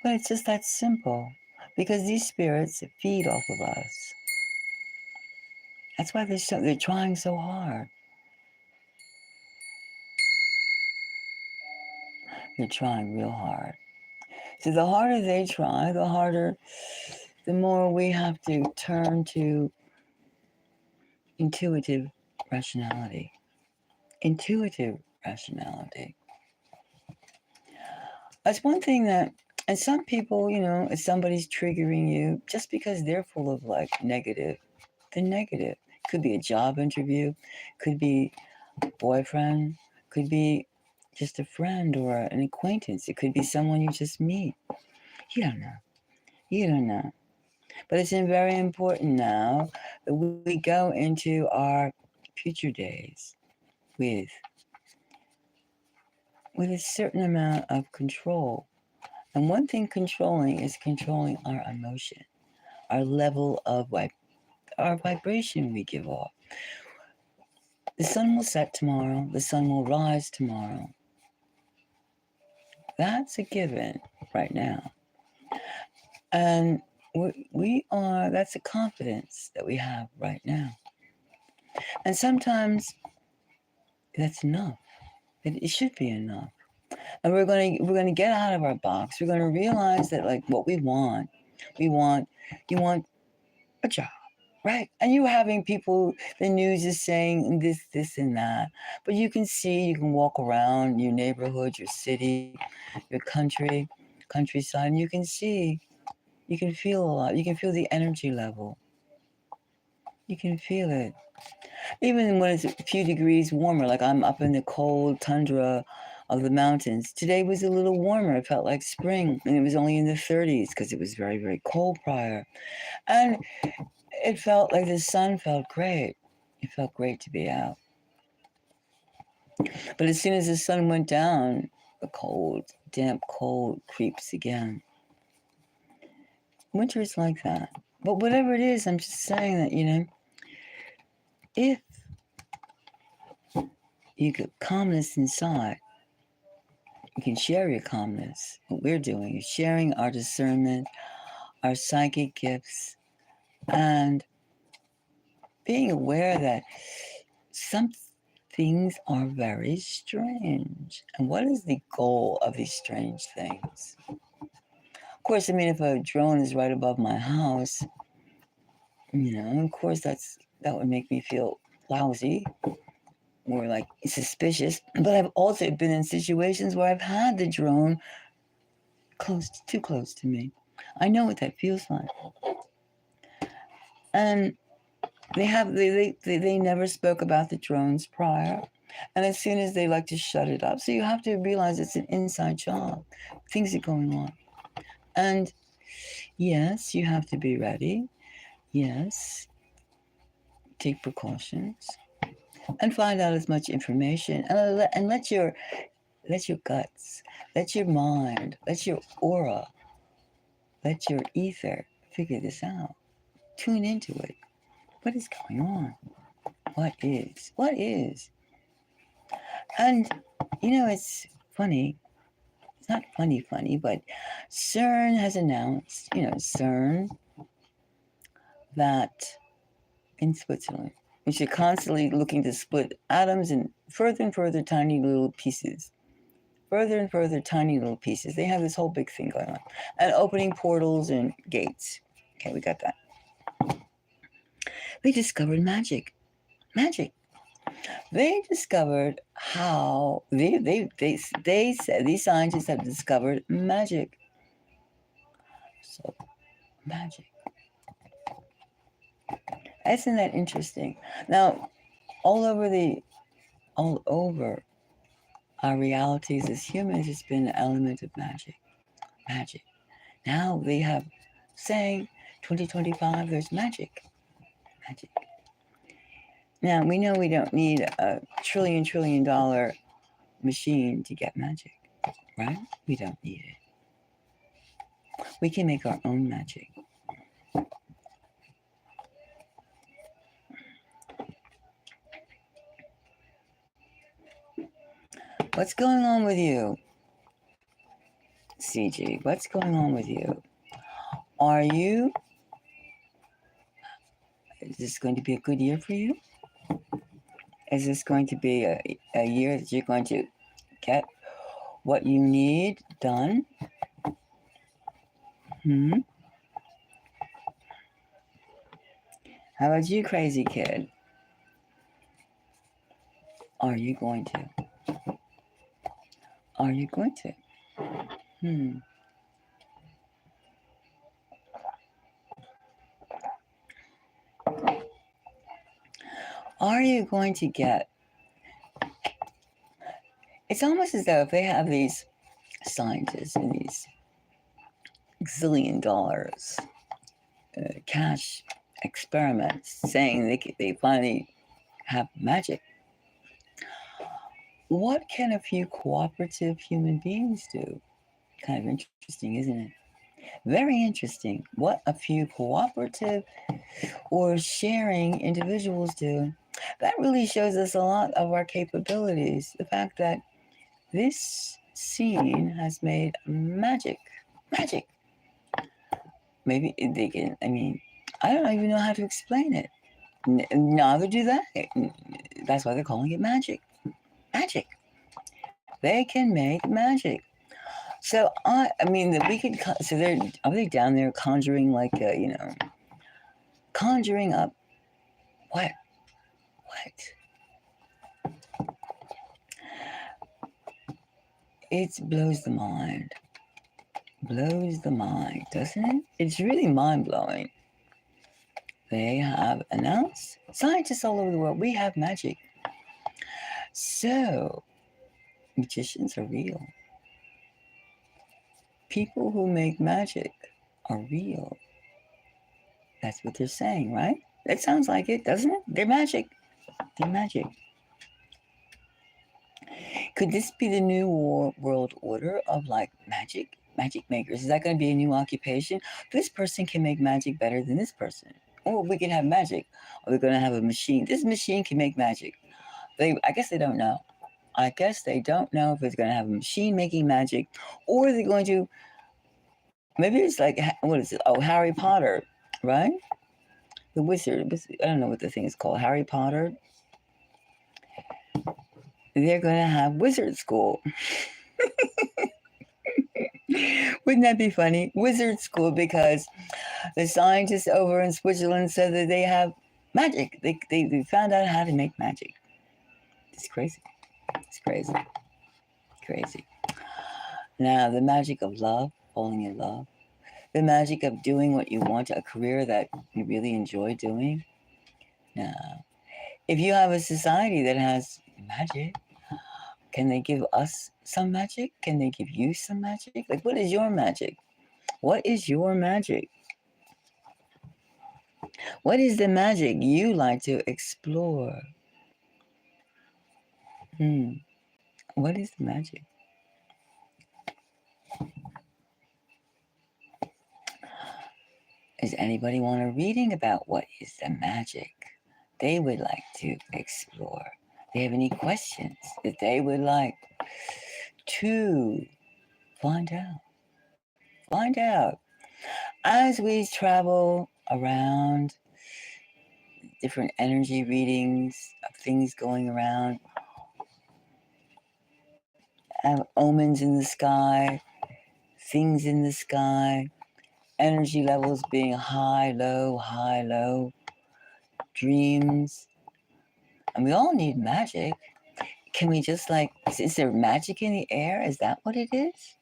But it's just that simple, because these spirits feed off of us. That's why they're trying so hard. They're trying real hard. So the harder they try, the more we have to turn to intuitive rationality. Intuitive rationality. That's one thing that, and some people, if somebody's triggering you, just because they're full of like negative, they're negative. Could be a job interview, could be a boyfriend, could be just a friend or an acquaintance. It could be someone you just meet. You don't know. You don't know. But it's very important now that we go into our future days with with a certain amount of control. And one thing controlling is controlling our emotion, our level of our vibration we give off. The sun will set tomorrow, the sun will rise tomorrow. That's a given right now. And that's a confidence that we have right now. And sometimes that's enough. It should be enough. And we're gonna get out of our box. We're gonna realize that like what we want you want a job, right? And you having people, the news is saying this and that, but you can walk around your neighborhood, your city, your countryside, and you can feel a lot. You can feel the energy level. You can feel it. Even when it's a few degrees warmer, like I'm up in the cold tundra of the mountains. Today was a little warmer. It felt like spring, and it was only in the 30s because it was very, very cold prior. And it felt like the sun felt great. It felt great to be out. But as soon as the sun went down, the cold, damp cold creeps again. Winter is like that. But whatever it is, I'm just saying that, if you get calmness inside, you can share your calmness. What we're doing is sharing our discernment, our psychic gifts, and being aware that some things are very strange. And what is the goal of these strange things? Of course, I mean, if a drone is right above my house, of course that would make me feel lousy or like suspicious. But I've also been in situations where I've had the drone too close to me. I know what that feels like. And they never spoke about the drones prior. And as soon as they like to shut it up. So you have to realize it's an inside job. Things are going on. And yes, you have to be ready. Yes, take precautions and find out as much information and let your guts, let your mind, let your aura, let your ether figure this out. Tune into it. What is going on? What is? What is? And it's funny. It's not funny, but CERN has announced, CERN, that in Switzerland, which are constantly looking to split atoms in further and further tiny little pieces. Further and further tiny little pieces. They have this whole big thing going on. And opening portals and gates. Okay, we got that. They discovered magic. Magic. They discovered how they said these scientists have discovered magic. So magic. Isn't that interesting? Now, all over our realities as humans, it's been an element of magic. Magic. Now they have saying 2025 there's magic. Magic. Now we know we don't need a trillion dollar machine to get magic, right? We don't need it. We can make our own magic. What's going on with you, CG? What's going on with you? Is this going to be a good year for you? Is this going to be a year that you're going to get what you need done? How about you, crazy kid? Are you going to? Are you going to? Are you going to get? It's almost as though if they have these scientists and these $1 zillion cash experiments saying they finally have magic. What can a few cooperative human beings do? Kind of interesting, isn't it? Very interesting. What a few cooperative or sharing individuals do. That really shows us a lot of our capabilities. The fact that this scene has made magic. Magic. Maybe they can, I don't even know how to explain it. Neither do they. That's why they're calling it magic. Magic. They can make magic. So we could. So are they down there conjuring conjuring up what? It blows the mind. Blows the mind, doesn't it? It's really mind blowing. They have announced, scientists all over the world, we have magic. So, magicians are real. People who make magic are real. That's what they're saying, right? That sounds like it, doesn't it? They're magic. The magic. Could this be the new world order of like magic makers? Is that going to be a new occupation? This person can make magic better than this person. Or we can have magic. Or we're going to have a machine. This machine can make magic. I guess they don't know. I guess they don't know if it's going to have a machine making magic, or they're going to. Maybe it's like what is it? Oh, Harry Potter, right? The wizard. I don't know what the thing is called. Harry Potter. They're going to have wizard school. Wouldn't that be funny? Wizard school, because the scientists over in Switzerland said that they have magic. They found out how to make magic. It's crazy. It's crazy. Crazy. Now, the magic of love, falling in love, the magic of doing what you want, a career that you really enjoy doing. Now, if you have a society that has magic, can they give us some magic? Can they give you some magic? Like, what is your magic? What is your magic? What is the magic you like to explore? What is the magic? Does anybody want a reading about what is the magic they would like to explore? Do they have any questions that they would like to find out? Find out. As we travel around different energy readings of things going around, have omens in the sky, things in the sky, energy levels being high, low, dreams. And we all need magic. Can we just like, is there magic in the air? Is that what it is?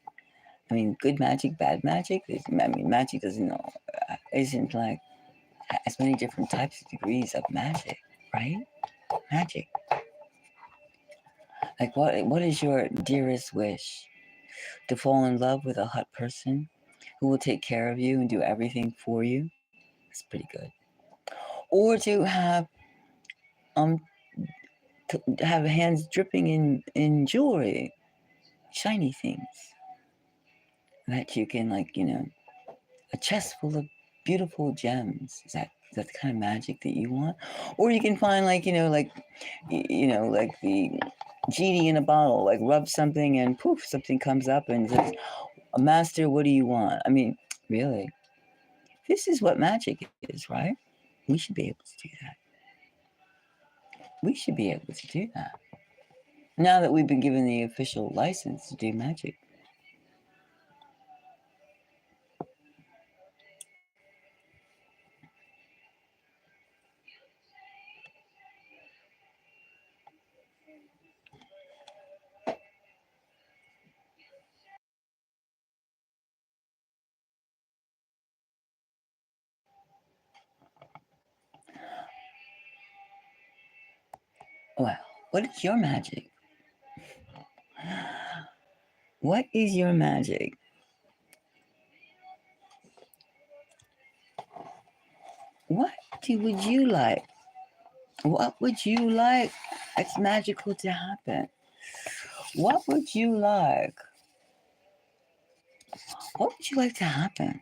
I mean, good magic, bad magic. I mean, magic doesn't know, isn't like as many different types of degrees of magic, right? Magic. Like, what is your dearest wish? To fall in love with a hot person who will take care of you and do everything for you? That's pretty good. Or to um have hands dripping in jewelry, shiny things that you can like, a chest full of beautiful gems. Is that the kind of magic that you want? Or you can find like, like the genie in a bottle, like rub something and poof, something comes up and says, Master, what do you want? I mean, really, this is what magic is, right? We should be able to do that. We should be able to do that. Now that we've been given the official license to do magic. Well, what is your magic? What is your magic? What would you like? What would you like that's magical to happen? What would you like? What would you like to happen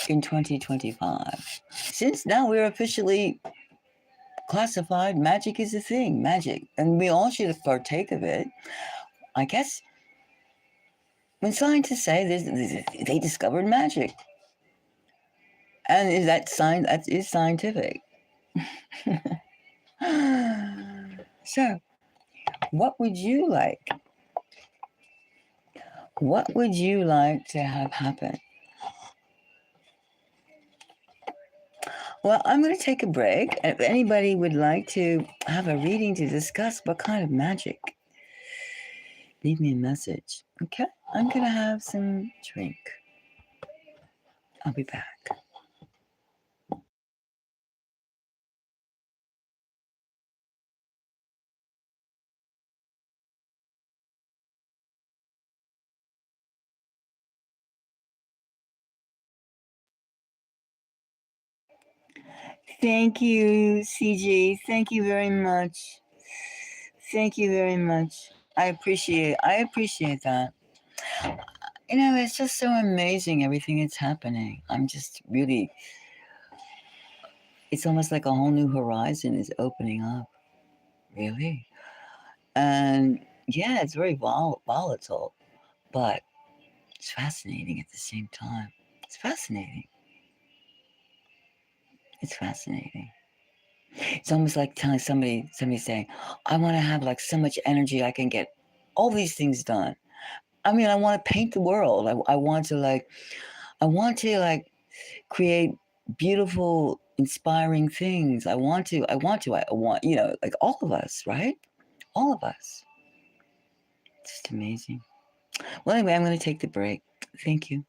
in 2025? Since now we're officially classified, magic is a thing, magic, and we all should partake of it. I guess when scientists say they discovered magic, and is that is scientific. So, what would you like? What would you like to have happen? Well, I'm going to take a break. If anybody would like to have a reading to discuss what kind of magic, leave me a message. Okay? I'm going to have some drink. I'll be back. Thank you, CG. Thank you very much. Thank you very much. I appreciate that. It's just so amazing everything that's happening. I'm just really it's almost like a whole new horizon is opening up, really. And yeah, it's very volatile, but it's fascinating at the same time. It's fascinating. It's fascinating. It's almost like telling somebody saying, I want to have like so much energy I can get all these things done. I mean, I want to paint the world. I want to like create beautiful, inspiring things. I want, like all of us, right? All of us. It's just amazing. Well, anyway, I'm going to take the break. Thank you.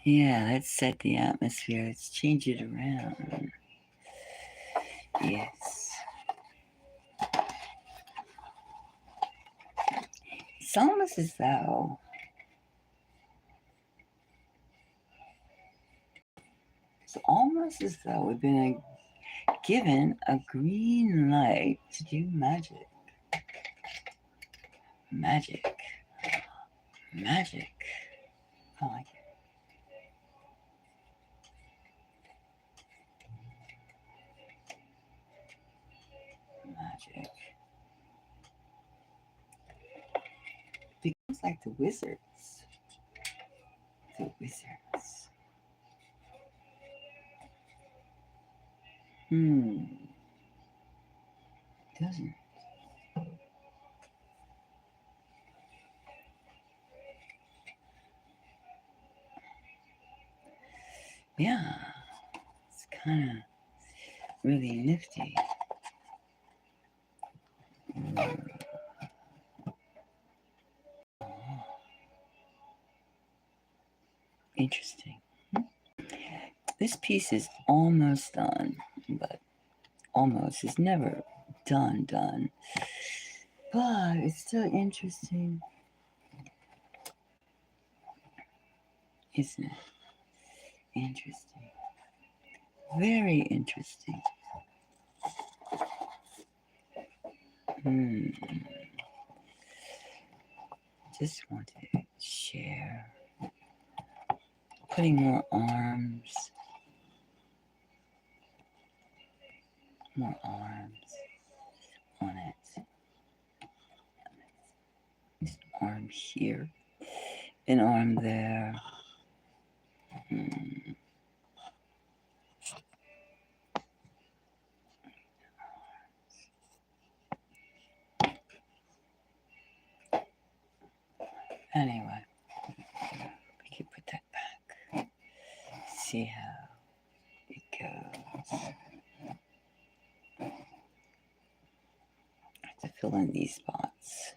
Yeah, let's set the atmosphere. Let's change it around. Yes. It's almost as though we've been given a green light to do magic. Magic. Magic. I like it. Magic. Becomes like the wizards. The wizards. Doesn't. Yeah. It's kind of really nifty. Interesting. This piece is almost done, but almost is never done. But it's still interesting, isn't it? Interesting. Very interesting. Just want to share. Putting more arms on it. This arm here, an arm there. Anyway, we can put that back. See how it goes. I have to fill in these spots.